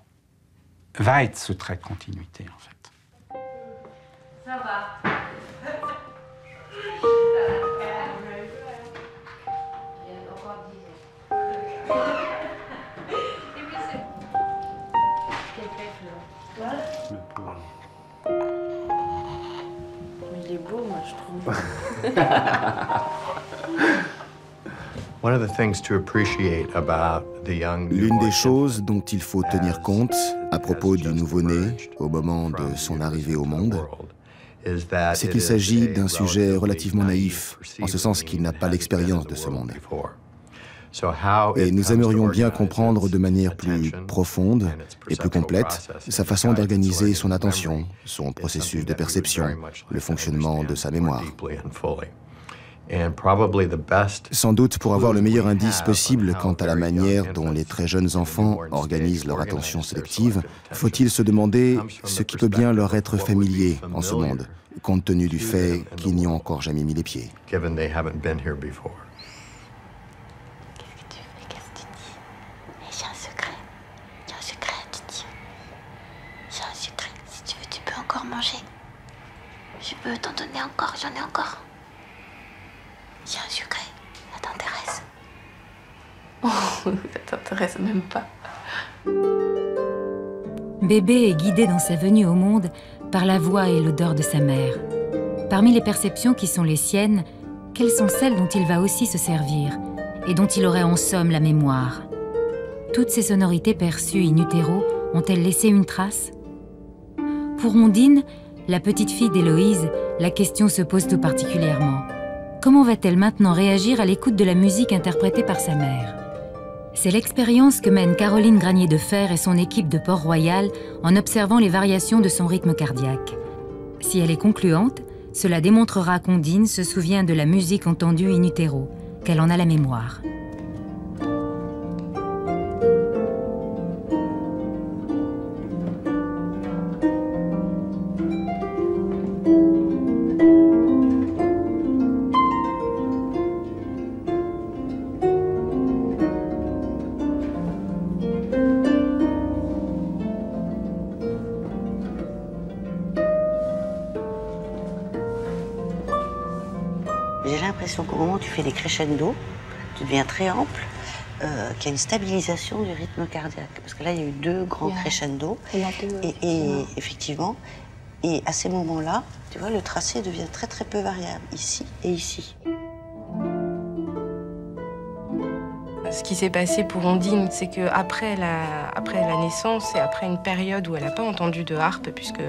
va être ce trait de continuité, en fait. Ça va. Il est beau, moi, je trouve. L'une des choses dont il faut tenir compte à propos du nouveau-né au moment de son arrivée au monde, c'est qu'il s'agit d'un sujet relativement naïf, en ce sens qu'il n'a pas l'expérience de ce monde. Et nous aimerions bien comprendre de manière plus profonde et plus complète sa façon d'organiser son attention, son processus de perception, le fonctionnement de sa mémoire. Sans doute pour avoir le meilleur indice possible quant à la manière dont les très jeunes enfants organisent leur attention sélective, faut-il se demander ce qui peut bien leur être familier en ce monde, compte tenu du fait qu'ils n'y ont encore jamais mis les pieds. Manger. Je peux t'en donner encore, j'en ai encore. J'ai un sucré, ça t'intéresse? Oh, ça t'intéresse même pas. Bébé est guidé dans sa venue au monde par la voix et l'odeur de sa mère. Parmi les perceptions qui sont les siennes, quelles sont celles dont il va aussi se servir et dont il aurait en somme la mémoire? Toutes ces sonorités perçues in utero ont-elles laissé une trace? Pour Ondine, la petite fille d'Héloïse, la question se pose tout particulièrement. Comment va-t-elle maintenant réagir à l'écoute de la musique interprétée par sa mère? C'est l'expérience que mène Caroline Granier de Fer et son équipe de Port-Royal en observant les variations de son rythme cardiaque. Si elle est concluante, Cela démontrera qu'Ondine se souvient de la musique entendue in utero, qu'elle en a la mémoire. J'ai l'impression qu'au moment où tu fais des crescendo, tu deviens très ample, qu'il y a une stabilisation du rythme cardiaque. Parce que là, il y a eu 2 grands crescendo. Et effectivement, et à ces moments-là, tu vois, le tracé devient très très peu variable, ici et ici. Ce qui s'est passé pour Ondine, c'est qu'après la naissance et après une période où elle n'a pas entendu de harpe, puisque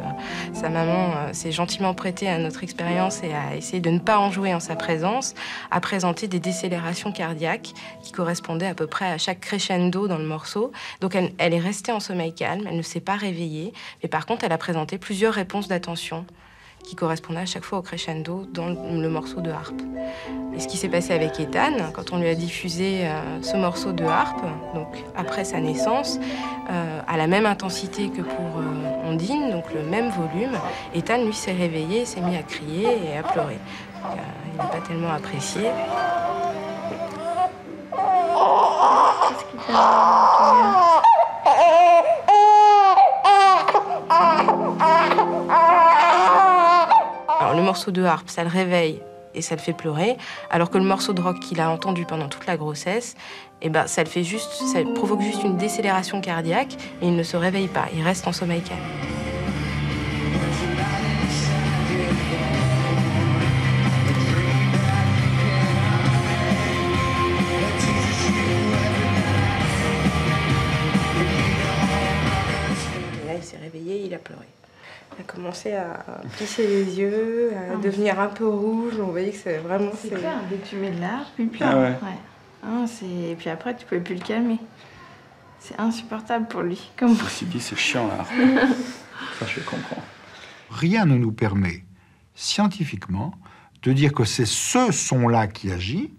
sa maman s'est gentiment prêtée à notre expérience et a essayé de ne pas en jouer en sa présence, a présenté des décélérations cardiaques qui correspondaient à peu près à chaque crescendo dans le morceau. Donc elle est restée en sommeil calme, elle ne s'est pas réveillée, mais par contre elle a présenté plusieurs réponses d'attention qui correspondaient à chaque fois au crescendo dans le morceau de harpe. Et ce qui s'est passé avec Ethan, quand on lui a diffusé ce morceau de harpe, donc après sa naissance, à la même intensité que pour Ondine, donc le même volume, Ethan, lui, s'est réveillé, s'est mis à crier et à pleurer. Il n'a pas tellement apprécié. Qu'est-ce qu'il t'a Alors, le morceau de harpe, ça le réveille et ça le fait pleurer, alors que le morceau de rock qu'il a entendu pendant toute la grossesse, eh ben, ça provoque juste une décélération cardiaque et il ne se réveille pas, il reste en sommeil calme. Et là, il s'est réveillé, il a pleuré. Il a commencé à plisser les yeux, à devenir un peu rouge. On voyait que c'est vraiment... C'est clair, dès que tu mets de l'harpe, il pleure. Ah ouais. Et puis après, tu pouvais plus le calmer. C'est insupportable pour lui. Comme... Ceci dit, c'est chiant, là. Ça, je comprends. Rien ne nous permet, scientifiquement, de dire que c'est ce son-là qui agit.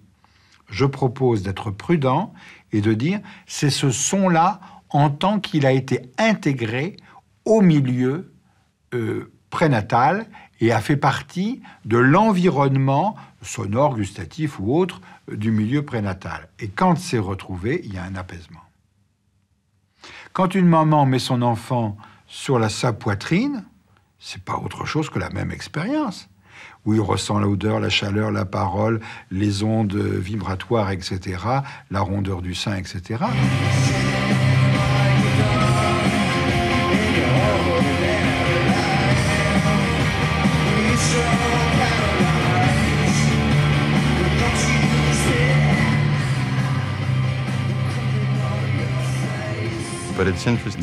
Je propose d'être prudent et de dire c'est ce son-là en tant qu'il a été intégré au milieu prénatal et a fait partie de l'environnement sonore, gustatif ou autre du milieu prénatal. Et quand c'est retrouvé, il y a un apaisement. Quand une maman met son enfant sur sa poitrine, c'est pas autre chose que la même expérience, où il ressent l'odeur, la chaleur, la parole, les ondes vibratoires, etc., la rondeur du sein, etc.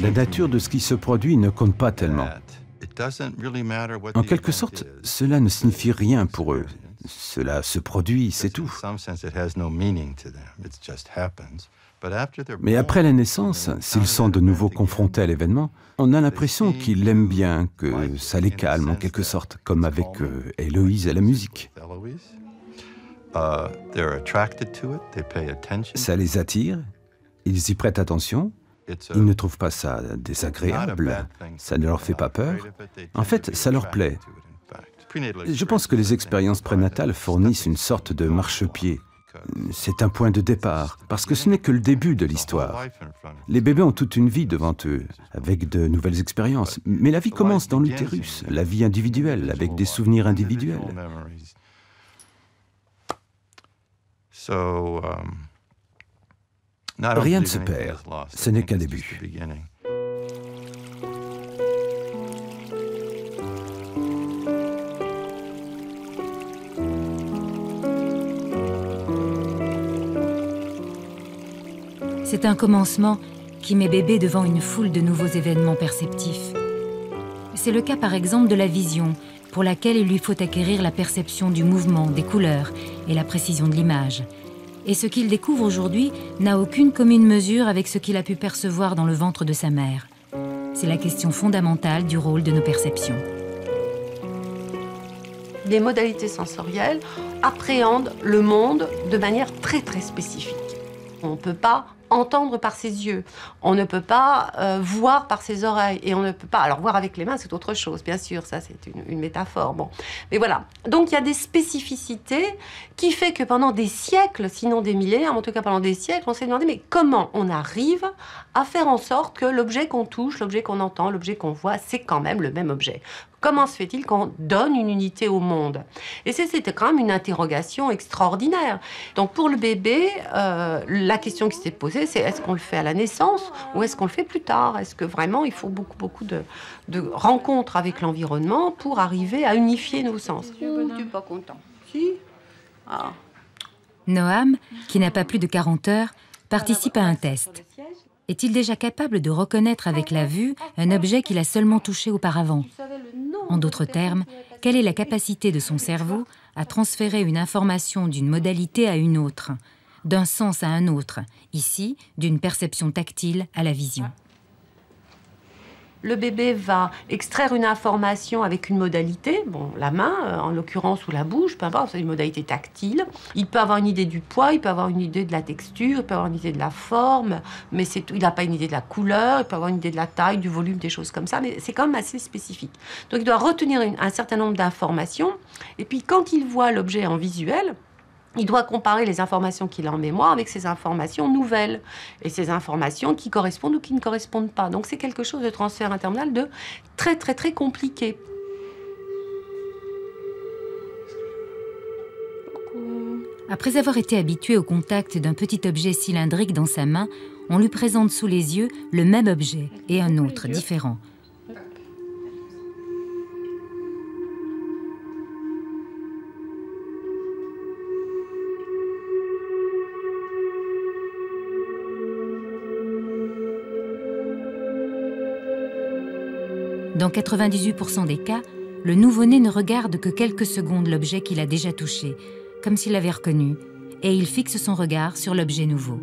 La nature de ce qui se produit ne compte pas tellement. En quelque sorte, cela ne signifie rien pour eux. Cela se produit, c'est tout. Mais après la naissance, s'ils sont de nouveau confrontés à l'événement, on a l'impression qu'ils l'aiment bien, que ça les calme en quelque sorte, comme avec Héloïse à la musique. Ça les attire, ils y prêtent attention. Ils ne trouvent pas ça désagréable, ça ne leur fait pas peur. En fait, ça leur plaît. Je pense que les expériences prénatales fournissent une sorte de marchepied. C'est un point de départ, parce que ce n'est que le début de l'histoire. Les bébés ont toute une vie devant eux, avec de nouvelles expériences. Mais la vie commence dans l'utérus, la vie individuelle, avec des souvenirs individuels. Rien ne se perd, ce n'est qu'un début. C'est un commencement qui met bébé devant une foule de nouveaux événements perceptifs. C'est le cas par exemple de la vision, pour laquelle il lui faut acquérir la perception du mouvement, des couleurs et la précision de l'image. Et ce qu'il découvre aujourd'hui n'a aucune commune mesure avec ce qu'il a pu percevoir dans le ventre de sa mère. C'est la question fondamentale du rôle de nos perceptions. les modalités sensorielles appréhendent le monde de manière très très spécifique. On ne peut pas entendre par ses yeux, on ne peut pas voir par ses oreilles, et on ne peut pas... Alors voir avec les mains, c'est autre chose, bien sûr, ça c'est une métaphore. Bon. Mais voilà, donc il y a des spécificités qui fait que pendant des siècles, sinon des millénaires, en tout cas pendant des siècles, on s'est demandé, mais comment on arrive à faire en sorte que l'objet qu'on touche, l'objet qu'on entend, l'objet qu'on voit, c'est quand même le même objet. Comment se fait-il qu'on donne une unité au monde? Et c'était quand même une interrogation extraordinaire. Donc pour le bébé, la question qui s'est posée, c'est est-ce qu'on le fait à la naissance ou est-ce qu'on le fait plus tard? Est-ce que vraiment il faut beaucoup de rencontres avec l'environnement pour arriver à unifier nos sens? Tu n'es pas content? Si. Ah. Noam, qui n'a pas plus de 40 heures, participe à un test. Est-il déjà capable de reconnaître avec la vue un objet qu'il a seulement touché auparavant? En d'autres termes, quelle est la capacité de son cerveau à transférer une information d'une modalité à une autre, d'un sens à un autre, ici, d'une perception tactile à la vision? Le bébé va extraire une information avec une modalité, bon, la main, en l'occurrence, ou la bouche, peu importe, c'est une modalité tactile. Il peut avoir une idée du poids, il peut avoir une idée de la texture, il peut avoir une idée de la forme, mais il n'a pas une idée de la couleur, il peut avoir une idée de la taille, du volume, des choses comme ça, mais c'est quand même assez spécifique. Donc il doit retenir un certain nombre d'informations, et puis quand il voit l'objet en visuel, il doit comparer les informations qu'il a en mémoire avec ces informations nouvelles et ces informations qui correspondent ou qui ne correspondent pas. Donc c'est quelque chose de transfert intermodal de très très très compliqué. Après avoir été habitué au contact d'un petit objet cylindrique dans sa main, on lui présente sous les yeux le même objet et un autre différent. Dans 98% des cas, le nouveau-né ne regarde que quelques secondes l'objet qu'il a déjà touché, comme s'il l'avait reconnu, et il fixe son regard sur l'objet nouveau.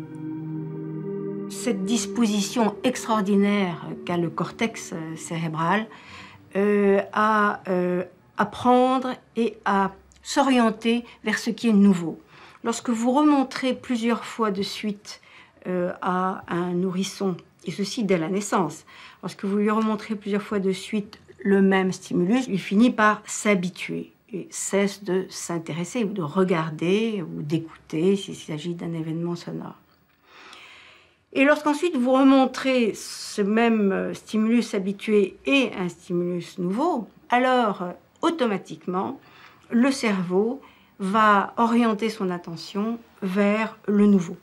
Cette disposition extraordinaire qu'a le cortex cérébral à apprendre et à s'orienter vers ce qui est nouveau. Lorsque vous remontrez plusieurs fois de suite à un nourrisson, et ceci dès la naissance, lorsque vous lui remontrez plusieurs fois de suite le même stimulus, il finit par s'habituer et cesse de s'intéresser ou de regarder ou d'écouter s'il s'agit d'un événement sonore. Et lorsqu'ensuite vous remontrez ce même stimulus habitué et un stimulus nouveau, alors automatiquement le cerveau va orienter son attention vers le nouveau.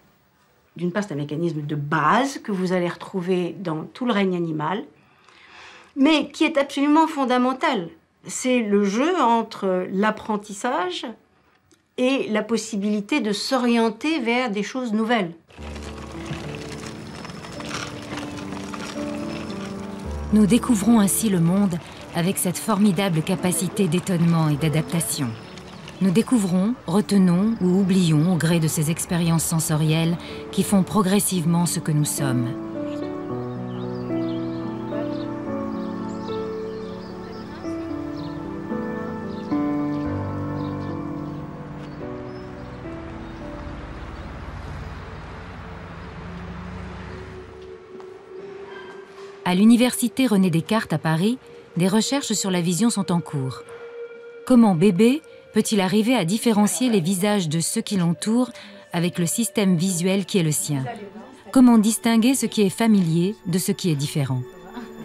D'une part, c'est un mécanisme de base que vous allez retrouver dans tout le règne animal, mais qui est absolument fondamental. C'est le jeu entre l'apprentissage et la possibilité de s'orienter vers des choses nouvelles. Nous découvrons ainsi le monde avec cette formidable capacité d'étonnement et d'adaptation. Nous découvrons, retenons ou oublions au gré de ces expériences sensorielles qui font progressivement ce que nous sommes. À l'université René Descartes à Paris, des recherches sur la vision sont en cours. Comment bébé peut-il arriver à différencier les visages de ceux qui l'entourent avec le système visuel qui est le sien? Comment distinguer ce qui est familier de ce qui est différent?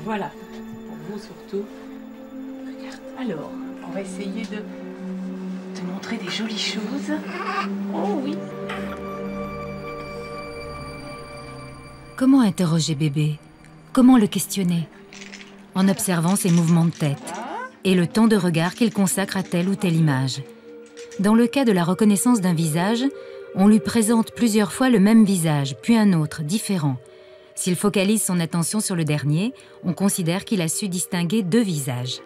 Voilà, pour vous surtout. Regarde. Alors, on va essayer de te montrer des jolies choses. Oh oui. Comment interroger bébé? Comment le questionner? En observant ses mouvements de tête et le temps de regard qu'il consacre à telle ou telle image. Dans le cas de la reconnaissance d'un visage, on lui présente plusieurs fois le même visage, puis un autre, différent. S'il focalise son attention sur le dernier, on considère qu'il a su distinguer deux visages.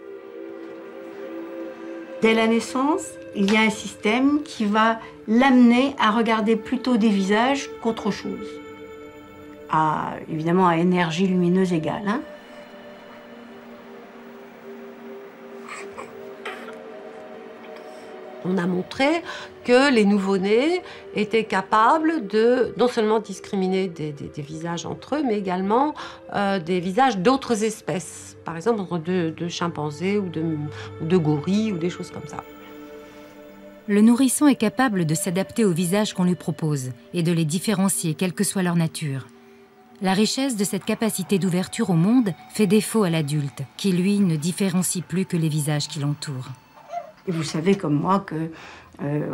Dès la naissance, il y a un système qui va l'amener à regarder plutôt des visages qu'autre chose. Évidemment, à énergie lumineuse égale, hein. On a montré que les nouveau-nés étaient capables de non seulement discriminer des visages entre eux, mais également des visages d'autres espèces. Par exemple, entre de chimpanzés ou de gorilles ou des choses comme ça. Le nourrisson est capable de s'adapter aux visages qu'on lui propose et de les différencier, quelle que soit leur nature. La richesse de cette capacité d'ouverture au monde fait défaut à l'adulte, qui lui ne différencie plus que les visages qui l'entourent. Et vous savez comme moi que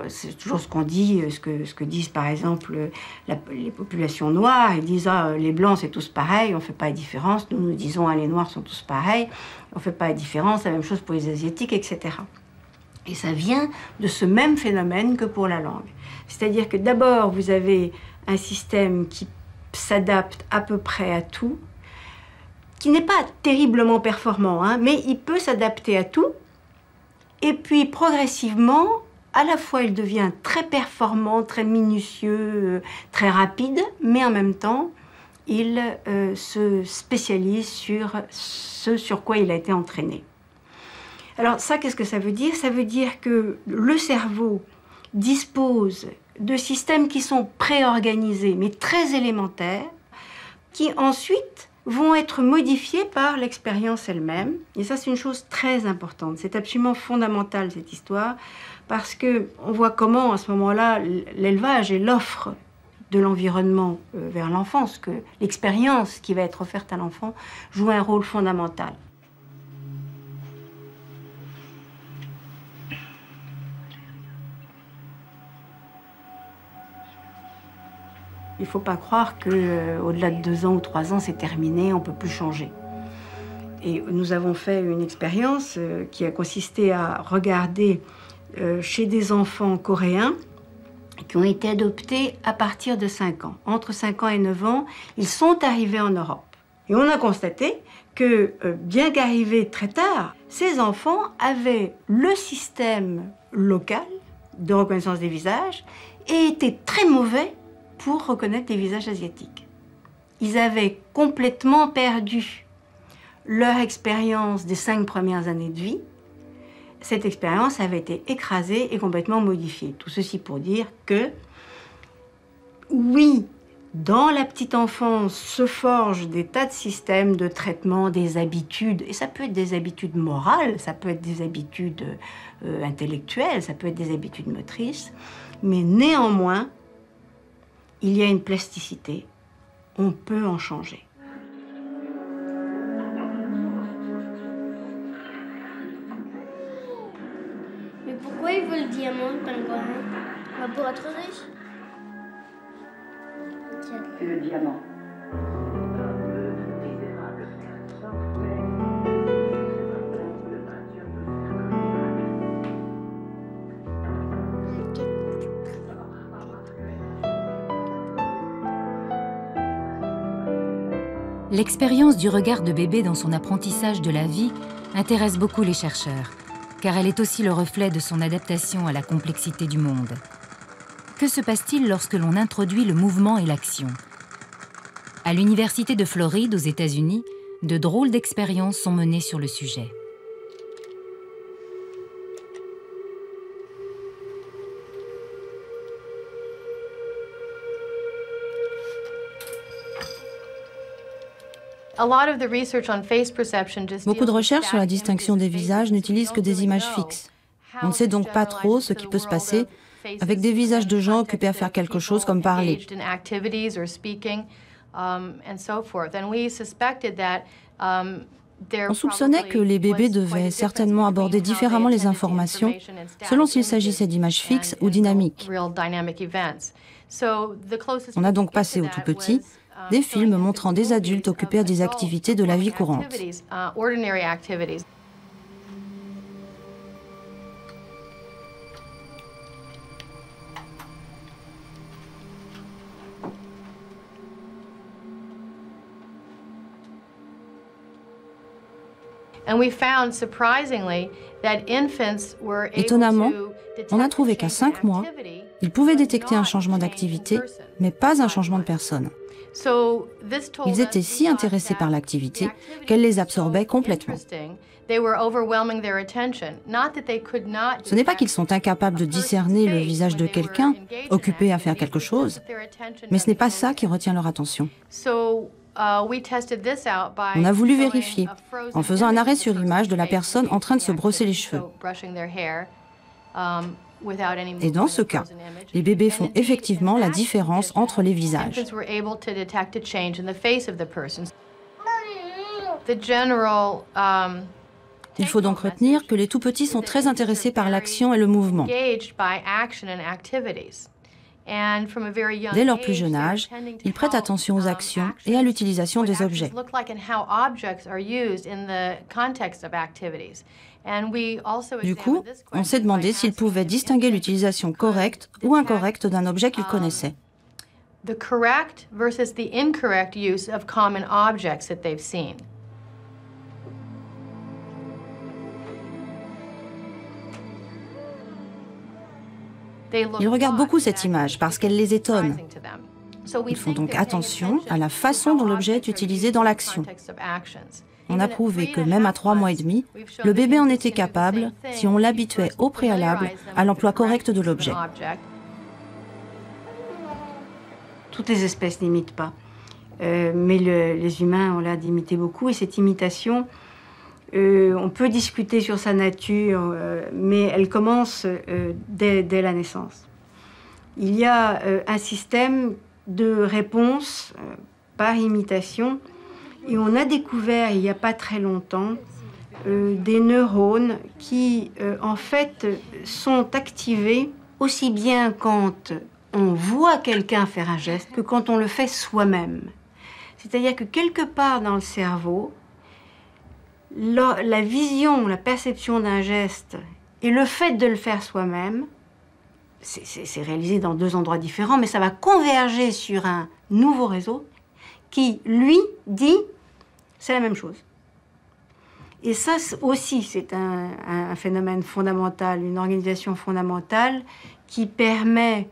c'est toujours ce qu'on dit, ce que disent par exemple les populations noires. Ils disent les blancs c'est tous pareil, on ne fait pas la différence. Nous disons les noirs sont tous pareils, on ne fait pas la différence. La même chose pour les asiatiques, etc. Et ça vient de ce même phénomène que pour la langue. C'est-à-dire que d'abord vous avez un système qui s'adapte à peu près à tout, qui n'est pas terriblement performant, hein, mais il peut s'adapter à tout. Et puis, progressivement, à la fois, il devient très performant, très minutieux, très rapide, mais en même temps, il se spécialise sur ce sur quoi il a été entraîné. Alors ça, qu'est-ce que ça veut dire? Ça veut dire que le cerveau dispose de systèmes qui sont préorganisés, mais très élémentaires, qui ensuite vont être modifiés par l'expérience elle-même. Et ça, c'est une chose très importante. C'est absolument fondamental, cette histoire, parce qu'on voit comment, à ce moment-là, l'élevage et l'offre de l'environnement vers l'enfance, que l'expérience qui va être offerte à l'enfant joue un rôle fondamental. Il ne faut pas croire qu'au-delà de 2 ans ou 3 ans, c'est terminé, on ne peut plus changer. Et nous avons fait une expérience qui a consisté à regarder chez des enfants coréens qui ont été adoptés à partir de 5 ans. Entre 5 ans et 9 ans, ils sont arrivés en Europe. Et on a constaté que, bien qu'arrivés très tard, ces enfants avaient le système local de reconnaissance des visages et étaient très mauvais pour reconnaître les visages asiatiques. Ils avaient complètement perdu leur expérience des 5 premières années de vie. Cette expérience avait été écrasée et complètement modifiée. Tout ceci pour dire que, oui, dans la petite enfance se forgent des tas de systèmes de traitement, des habitudes, et ça peut être des habitudes morales, ça peut être des habitudes intellectuelles, ça peut être des habitudes motrices, mais néanmoins, il y a une plasticité, on peut en changer. Mais pourquoi il veut le diamant, le pingouin? Pour être riche? C'est le diamant. L'expérience du regard de bébé dans son apprentissage de la vie intéresse beaucoup les chercheurs, car elle est aussi le reflet de son adaptation à la complexité du monde. Que se passe-t-il lorsque l'on introduit le mouvement et l'action? À l'Université de Floride, aux États-Unis, de drôles d'expériences sont menées sur le sujet. Beaucoup de recherches sur la distinction des visages n'utilisent que des images fixes. On ne sait donc pas trop ce qui peut se passer avec des visages de gens occupés à faire quelque chose comme parler. On soupçonnait que les bébés devaient certainement aborder différemment les informations selon s'il s'agissait d'images fixes ou dynamiques. On a donc passé au tout petit des films montrant des adultes occupés à des activités de la vie courante. Étonnamment, on a trouvé qu'à 5 mois, ils pouvaient détecter un changement d'activité, mais pas un changement de personne. Ils étaient si intéressés par l'activité qu'elle les absorbait complètement. Ce n'est pas qu'ils sont incapables de discerner le visage de quelqu'un, occupé à faire quelque chose, mais ce n'est pas ça qui retient leur attention. On a voulu vérifier en faisant un arrêt sur image de la personne en train de se brosser les cheveux. Et dans ce cas, les bébés font effectivement la différence entre les visages. Il faut donc retenir que les tout-petits sont très intéressés par l'action et le mouvement. Dès leur plus jeune âge, ils prêtent attention aux actions et à l'utilisation des objets. Du coup, on s'est demandé s'ils pouvaient distinguer l'utilisation correcte ou incorrecte d'un objet qu'ils connaissaient. The correct versus the incorrect use of common objects that they've seen. Ils regardent beaucoup cette image parce qu'elle les étonne. Ils font donc attention à la façon dont l'objet est utilisé dans l'action. On a prouvé que même à 3 mois et demi, le bébé en était capable si on l'habituait au préalable à l'emploi correct de l'objet. Toutes les espèces n'imitent pas, mais les humains ont l'air d'imiter beaucoup, et cette imitation, on peut discuter sur sa nature, mais elle commence dès la naissance. Il y a un système de réponse par imitation, et on a découvert il n'y a pas très longtemps des neurones qui, en fait, sont activés aussi bien quand on voit quelqu'un faire un geste que quand on le fait soi-même. C'est-à-dire que quelque part dans le cerveau, la vision, la perception d'un geste et le fait de le faire soi-même, c'est réalisé dans 2 endroits différents, mais ça va converger sur un nouveau réseau qui, lui, dit c'est la même chose. Et ça aussi, c'est un phénomène fondamental, une organisation fondamentale qui permet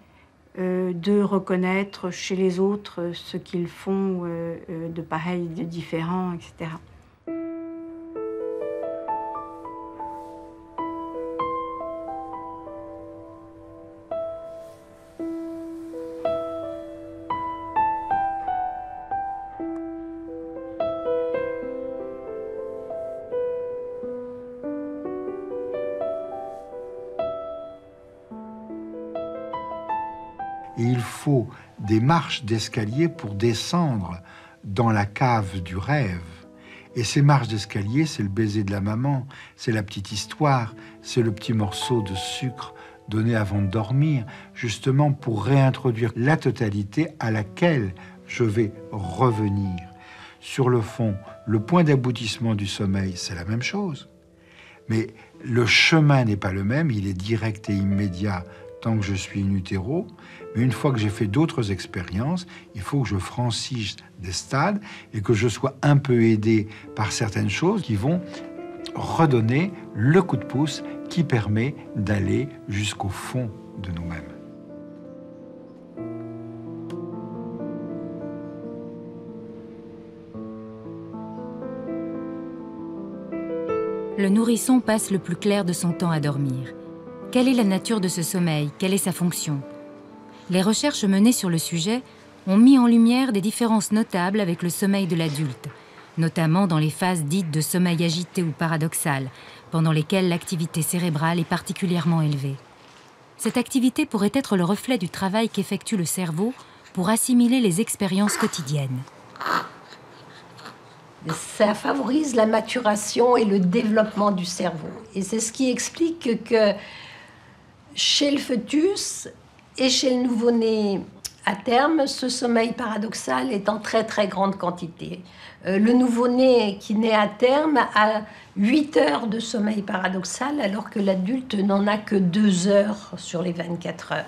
de reconnaître chez les autres ce qu'ils font de pareil, de différent, etc. Et il faut des marches d'escalier pour descendre dans la cave du rêve. Et ces marches d'escalier, c'est le baiser de la maman, c'est la petite histoire, c'est le petit morceau de sucre donné avant de dormir, justement pour réintroduire la totalité à laquelle je vais revenir. Sur le fond, le point d'aboutissement du sommeil, c'est la même chose. Mais le chemin n'est pas le même, il est direct et immédiat tant que je suis in utero, mais une fois que j'ai fait d'autres expériences, il faut que je franchisse des stades et que je sois un peu aidé par certaines choses qui vont redonner le coup de pouce qui permet d'aller jusqu'au fond de nous-mêmes. Le nourrisson passe le plus clair de son temps à dormir. Quelle est la nature de ce sommeil? Quelle est sa fonction? Les recherches menées sur le sujet ont mis en lumière des différences notables avec le sommeil de l'adulte, notamment dans les phases dites de sommeil agité ou paradoxal, pendant lesquelles l'activité cérébrale est particulièrement élevée. Cette activité pourrait être le reflet du travail qu'effectue le cerveau pour assimiler les expériences quotidiennes. Ça favorise la maturation et le développement du cerveau. Et c'est ce qui explique que chez le fœtus et chez le nouveau-né à terme, ce sommeil paradoxal est en très très grande quantité. Le nouveau-né qui naît à terme a 8 heures de sommeil paradoxal alors que l'adulte n'en a que 2 heures sur les 24 heures.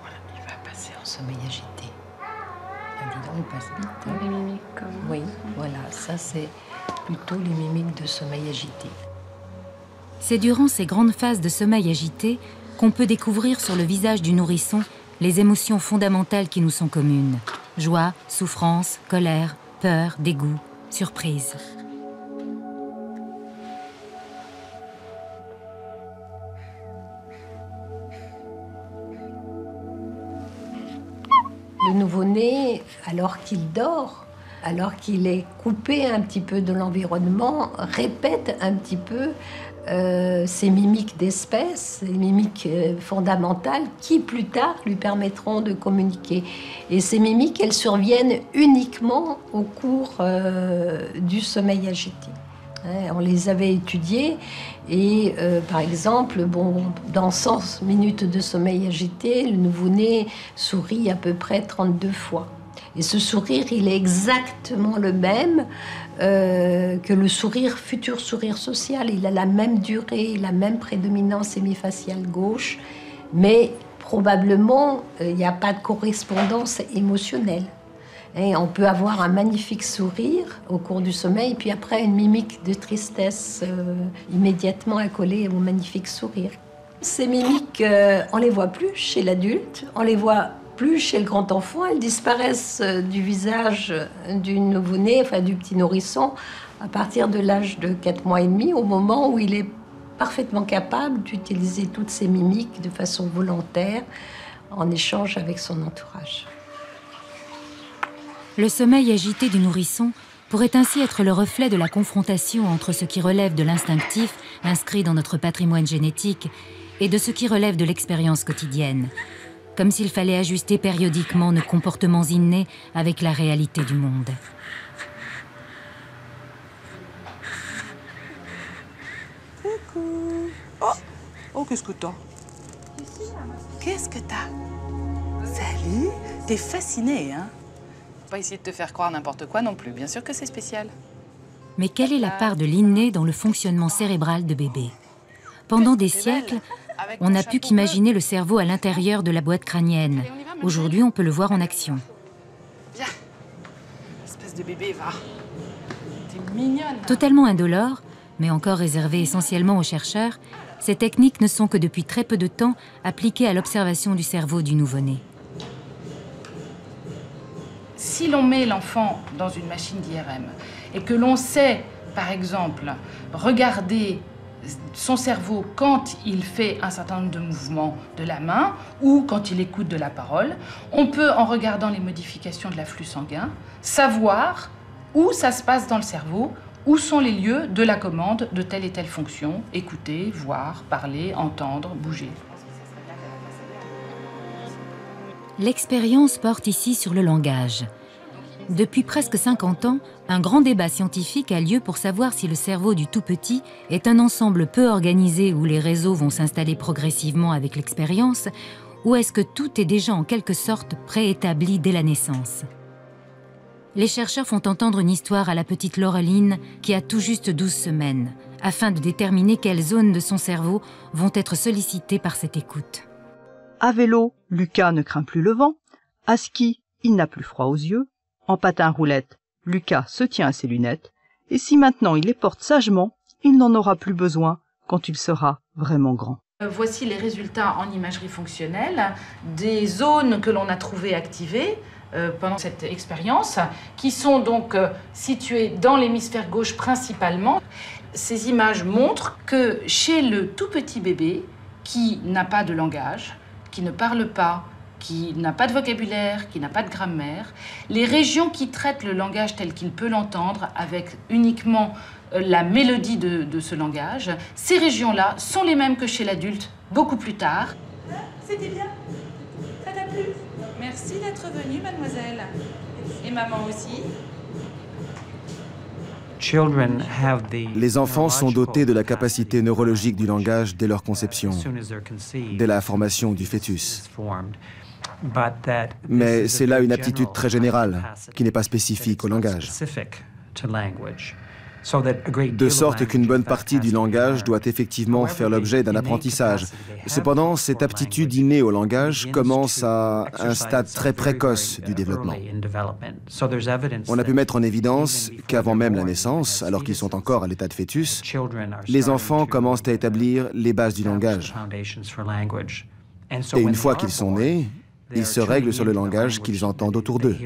Voilà, il va passer en sommeil agité. Ah, dis donc, il passe vite. Hein. Les mimiques comme... Oui, voilà, ça c'est plutôt les mimiques de sommeil agité. C'est durant ces grandes phases de sommeil agité qu'on peut découvrir sur le visage du nourrisson les émotions fondamentales qui nous sont communes. Joie, souffrance, colère, peur, dégoût, surprise. Le nouveau-né, alors qu'il dort, alors qu'il est coupé un petit peu de l'environnement, répète un petit peu ces mimiques d'espèce, ces mimiques fondamentales qui plus tard lui permettront de communiquer. Et ces mimiques, elles surviennent uniquement au cours du sommeil agité. On les avait étudiées et par exemple, dans 100 minutes de sommeil agité, le nouveau-né sourit à peu près 32 fois. Et ce sourire, il est exactement le même que le futur sourire social. Il a la même durée, la même prédominance hémifaciale gauche, mais probablement, il n'y a pas de correspondance émotionnelle. Et on peut avoir un magnifique sourire au cours du sommeil, puis après une mimique de tristesse immédiatement accolée au magnifique sourire. Ces mimiques, on ne les voit plus chez l'adulte, on les voit plus chez le grand enfant, elles disparaissent du visage du nouveau-né, enfin du petit nourrisson, à partir de l'âge de 4 mois et demi, au moment où il est parfaitement capable d'utiliser toutes ces mimiques de façon volontaire, en échange avec son entourage. Le sommeil agité du nourrisson pourrait ainsi être le reflet de la confrontation entre ce qui relève de l'instinctif, inscrit dans notre patrimoine génétique, et de ce qui relève de l'expérience quotidienne, comme s'il fallait ajuster périodiquement nos comportements innés avec la réalité du monde. Coucou. Oh, qu'est-ce que t'as? Qu'est-ce que t'as? Salut. T'es fascinée, hein? Pas essayer de te faire croire n'importe quoi non plus. Bien sûr que c'est spécial. Mais quelle est la part de l'inné dans le fonctionnement cérébral de bébé? Pendant des siècles, on n'a pu qu'imaginer le cerveau à l'intérieur de la boîte crânienne. Aujourd'hui, on peut le voir en action. Viens. Espèce de bébé, va. T'es mignonne. Totalement indolore, mais encore réservée essentiellement aux chercheurs, ces techniques ne sont que depuis très peu de temps appliquées à l'observation du cerveau du nouveau-né. Si l'on met l'enfant dans une machine d'IRM et que l'on sait, par exemple, regarder son cerveau quand il fait un certain nombre de mouvements de la main ou quand il écoute de la parole, on peut, en regardant les modifications de l'afflux sanguin, savoir où ça se passe dans le cerveau, où sont les lieux de la commande de telle et telle fonction, écouter, voir, parler, entendre, bouger. L'expérience porte ici sur le langage. Depuis presque 50 ans, un grand débat scientifique a lieu pour savoir si le cerveau du tout-petit est un ensemble peu organisé où les réseaux vont s'installer progressivement avec l'expérience, ou est-ce que tout est déjà en quelque sorte préétabli dès la naissance. Les chercheurs font entendre une histoire à la petite Laureline qui a tout juste 12 semaines, afin de déterminer quelles zones de son cerveau vont être sollicitées par cette écoute. À vélo, Lucas ne craint plus le vent. À ski, il n'a plus froid aux yeux. En patin-roulette, Lucas se tient à ses lunettes. Et si maintenant il les porte sagement, il n'en aura plus besoin quand il sera vraiment grand. Voici les résultats en imagerie fonctionnelle des zones que l'on a trouvées activées pendant cette expérience, qui sont donc situées dans l'hémisphère gauche principalement. Ces images montrent que chez le tout petit bébé, qui n'a pas de langage, qui ne parle pas, qui n'a pas de vocabulaire, qui n'a pas de grammaire, les régions qui traitent le langage tel qu'il peut l'entendre, avec uniquement la mélodie de ce langage, ces régions-là sont les mêmes que chez l'adulte, beaucoup plus tard. C'était bien? Ça t'a plu? Merci d'être venue, mademoiselle. Et maman aussi. Les enfants sont dotés de la capacité neurologique du langage dès leur conception, dès la formation du fœtus. Mais c'est là une aptitude très générale, qui n'est pas spécifique au langage. De sorte qu'une bonne partie du langage doit effectivement faire l'objet d'un apprentissage. Cependant, cette aptitude innée au langage commence à un stade très précoce du développement. On a pu mettre en évidence qu'avant même la naissance, alors qu'ils sont encore à l'état de fœtus, les enfants commencent à établir les bases du langage. Et une fois qu'ils sont nés, Ils se règlent sur le langage qu'ils entendent autour d'eux.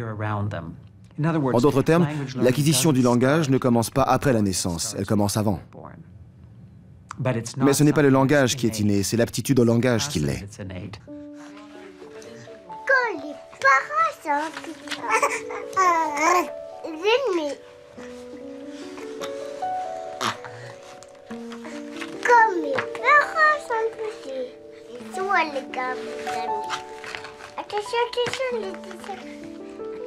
En d'autres termes, l'acquisition du langage ne commence pas après la naissance, elle commence avant. Mais ce n'est pas le langage qui est inné, c'est l'aptitude au langage qui l'est. Quand les parents sont ennemis, comme mes parents sont petits, ils sont les gars d'amis.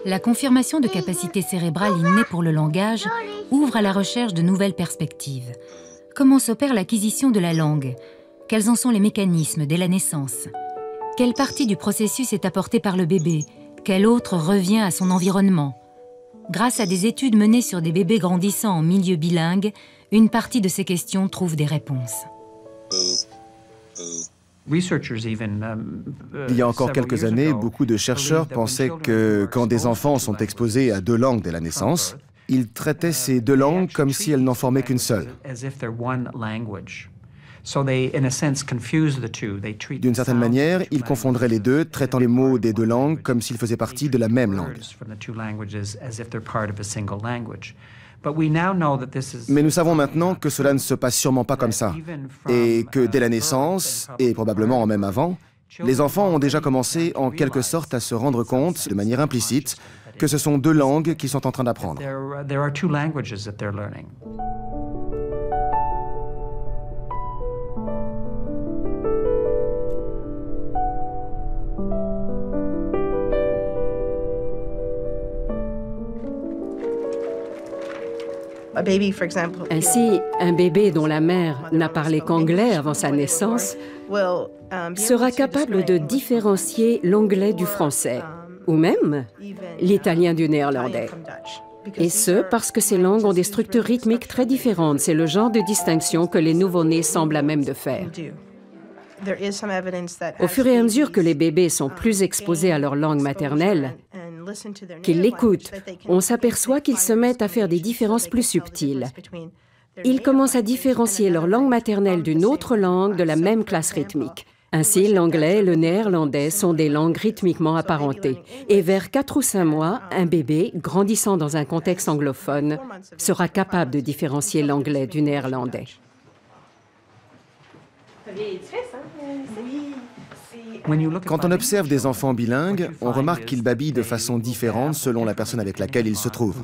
La confirmation de capacités cérébrales innées pour le langage ouvre à la recherche de nouvelles perspectives. Comment s'opère l'acquisition de la langue? Quels en sont les mécanismes dès la naissance? Quelle partie du processus est apportée par le bébé? Quelle autre revient à son environnement? Grâce à des études menées sur des bébés grandissant en milieu bilingue, une partie de ces questions trouve des réponses. Il y a encore quelques années, beaucoup de chercheurs pensaient que quand des enfants sont exposés à 2 langues dès la naissance, ils traitaient ces 2 langues comme si elles n'en formaient qu'une seule. D'une certaine manière, ils confondraient les deux, traitant les mots des 2 langues comme s'ils faisaient partie de la même langue. Mais nous savons maintenant que cela ne se passe sûrement pas comme ça, et que dès la naissance, et probablement même avant, les enfants ont déjà commencé en quelque sorte à se rendre compte, de manière implicite, que ce sont 2 langues qu'ils sont en train d'apprendre. Ainsi, un bébé dont la mère n'a parlé qu'anglais avant sa naissance sera capable de différencier l'anglais du français, ou même l'italien du néerlandais. Et ce, parce que ces langues ont des structures rythmiques très différentes. C'est le genre de distinction que les nouveau-nés semblent à même de faire. Au fur et à mesure que les bébés sont plus exposés à leur langue maternelle, qu'ils l'écoutent, on s'aperçoit qu'ils se mettent à faire des différences plus subtiles. Ils commencent à différencier leur langue maternelle d'une autre langue de la même classe rythmique. Ainsi, l'anglais et le néerlandais sont des langues rythmiquement apparentées. Et vers 4 ou 5 mois, un bébé, grandissant dans un contexte anglophone, sera capable de différencier l'anglais du néerlandais. Quand on observe des enfants bilingues, on remarque qu'ils babillent de façon différente selon la personne avec laquelle ils se trouvent.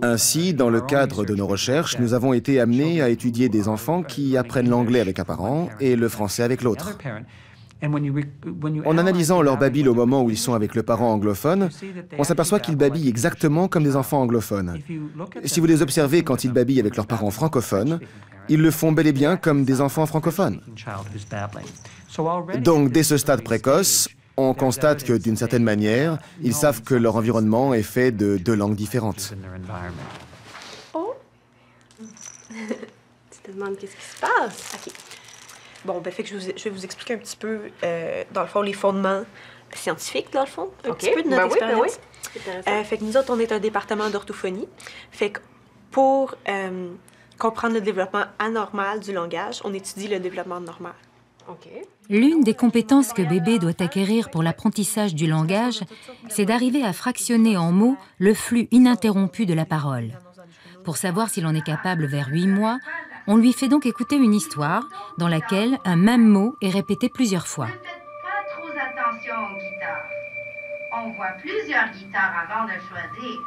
Ainsi, dans le cadre de nos recherches, nous avons été amenés à étudier des enfants qui apprennent l'anglais avec un parent et le français avec l'autre. En analysant leur babil au moment où ils sont avec le parent anglophone, on s'aperçoit qu'ils babillent exactement comme des enfants anglophones. Si vous les observez quand ils babillent avec leurs parents francophones, ils le font bel et bien comme des enfants francophones. Donc, dès ce stade précoce, on constate que, d'une certaine manière, ils savent que leur environnement est fait de 2 langues différentes. Oh! Tu te demandes qu'est-ce qui se passe? OK. Bon, ben, fait que je vais vous expliquer un petit peu, dans le fond, les fondements scientifiques, dans le fond, un petit peu de notre expérience. Fait que nous autres, on est un département d'orthophonie. Fait que pour comprendre le développement anormal du langage, on étudie le développement normal. L'une des compétences que bébé doit acquérir pour l'apprentissage du langage, c'est d'arriver à fractionner en mots le flux ininterrompu de la parole. Pour savoir s'il en est capable vers 8 mois, on lui fait donc écouter une histoire dans laquelle un même mot est répété plusieurs fois. Pas trop attention aux guitares. On voit plusieurs guitares avant de choisir.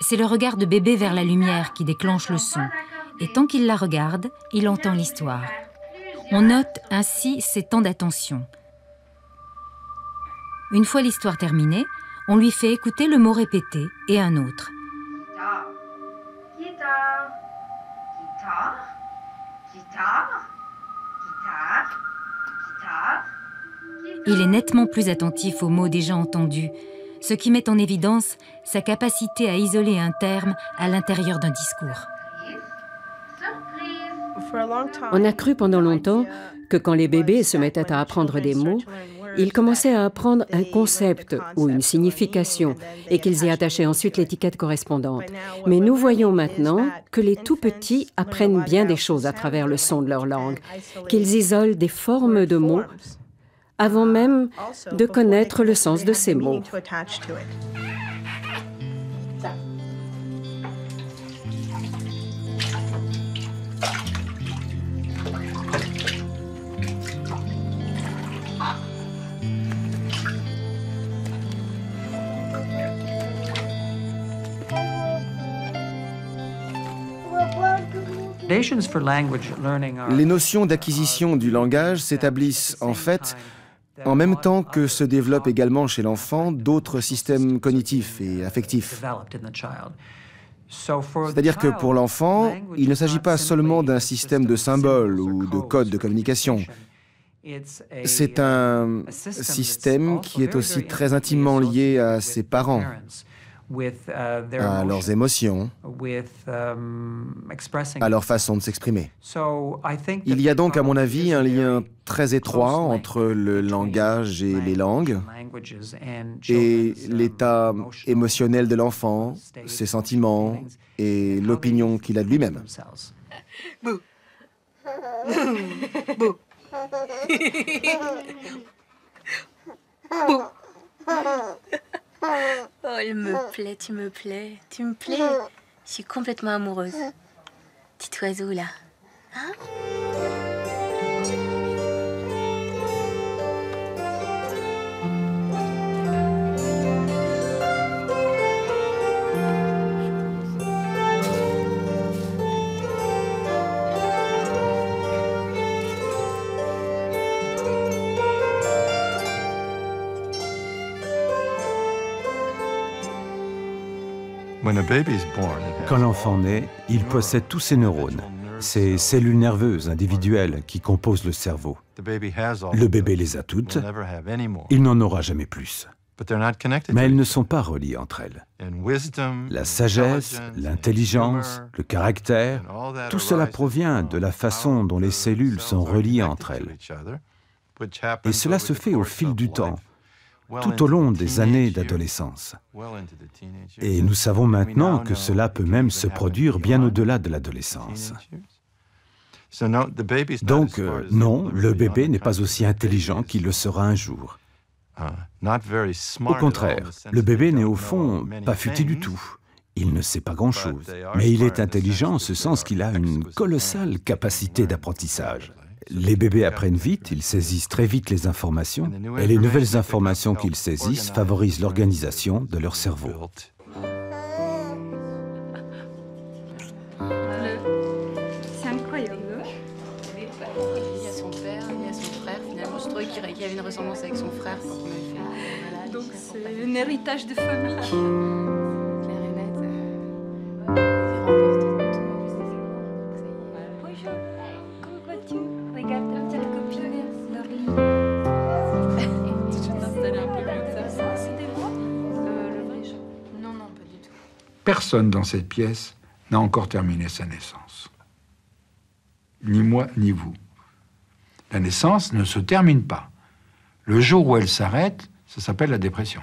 C'est le regard de bébé vers la lumière qui déclenche le son. Et tant qu'il la regarde, il entend l'histoire. On note ainsi ses temps d'attention. Une fois l'histoire terminée, on lui fait écouter le mot répété et un autre. Guitare, guitare, guitare, guitare, guitare, guitare. Il est nettement plus attentif aux mots déjà entendus, ce qui met en évidence sa capacité à isoler un terme à l'intérieur d'un discours. On a cru pendant longtemps que quand les bébés se mettaient à apprendre des mots, ils commençaient à apprendre un concept ou une signification et qu'ils y attachaient ensuite l'étiquette correspondante. Mais nous voyons maintenant que les tout-petits apprennent bien des choses à travers le son de leur langue, qu'ils isolent des formes de mots avant même de connaître le sens de ces mots. Les notions d'acquisition du langage s'établissent en fait en même temps que se développent également chez l'enfant d'autres systèmes cognitifs et affectifs. C'est-à-dire que pour l'enfant, il ne s'agit pas seulement d'un système de symboles ou de codes de communication. C'est un système qui est aussi très intimement lié à ses parents, à leurs émotions, à leur façon de s'exprimer. Il y a donc, à mon avis, un lien très étroit entre le langage et les langues, et l'état émotionnel de l'enfant, ses sentiments et l'opinion qu'il a de lui-même. Bouh. Bouh. Bouh. Oh, elle me plaît, tu me plais, tu me plais. Je suis complètement amoureuse. Petit oiseau, là. Hein? Quand l'enfant naît, il possède tous ses neurones, ces cellules nerveuses individuelles qui composent le cerveau. Le bébé les a toutes, il n'en aura jamais plus. Mais elles ne sont pas reliées entre elles. La sagesse, l'intelligence, le caractère, tout cela provient de la façon dont les cellules sont reliées entre elles. Et cela se fait au fil du temps, tout au long des années d'adolescence. Et nous savons maintenant que cela peut même se produire bien au-delà de l'adolescence. Donc, non, le bébé n'est pas aussi intelligent qu'il le sera un jour. Au contraire, le bébé n'est au fond pas futé du tout. Il ne sait pas grand-chose, mais il est intelligent en ce sens qu'il a une colossale capacité d'apprentissage. Les bébés apprennent vite, ils saisissent très vite les informations, et les nouvelles informations qu'ils saisissent favorisent l'organisation de leur cerveau. C'est incroyable. Il y a son père, il y a son frère. Finalement, je trouvais qu'il y avait une ressemblance avec son frère quand on avait fait. Donc c'est un héritage de famille. Claire et net. Bonjour, comment vas-tu? Regarde ta petite copine, Laurie. Je vais t'installer un peu comme ça. C'est des mois? Le vrai chat? Non, non, pas du tout. Personne dans cette pièce n'a encore terminé sa naissance. Ni moi, ni vous. La naissance ne se termine pas. Le jour où elle s'arrête, ça s'appelle la dépression.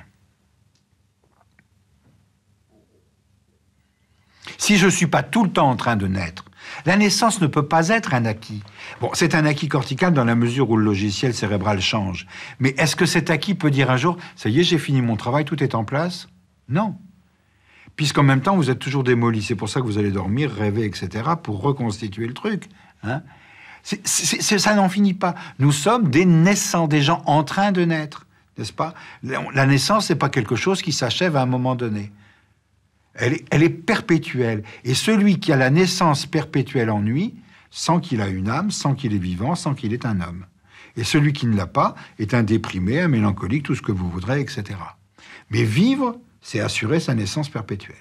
Si je ne suis pas tout le temps en train de naître, la naissance ne peut pas être un acquis. Bon, c'est un acquis cortical dans la mesure où le logiciel cérébral change. Mais est-ce que cet acquis peut dire un jour « ça y est, j'ai fini mon travail, tout est en place » ? Non. Puisqu'en même temps, vous êtes toujours démoli. C'est pour ça que vous allez dormir, rêver, etc., pour reconstituer le truc. Hein ? Ça n'en finit pas. Nous sommes des naissants, des gens en train de naître, n'est-ce pas ? La naissance, c'est pas quelque chose qui s'achève à un moment donné. Elle est perpétuelle. Et celui qui a la naissance perpétuelle en lui, sent qu'il a une âme, sent qu'il est vivant, sent qu'il est un homme. Et celui qui ne l'a pas est un déprimé, un mélancolique, tout ce que vous voudrez, etc. Mais vivre, c'est assurer sa naissance perpétuelle.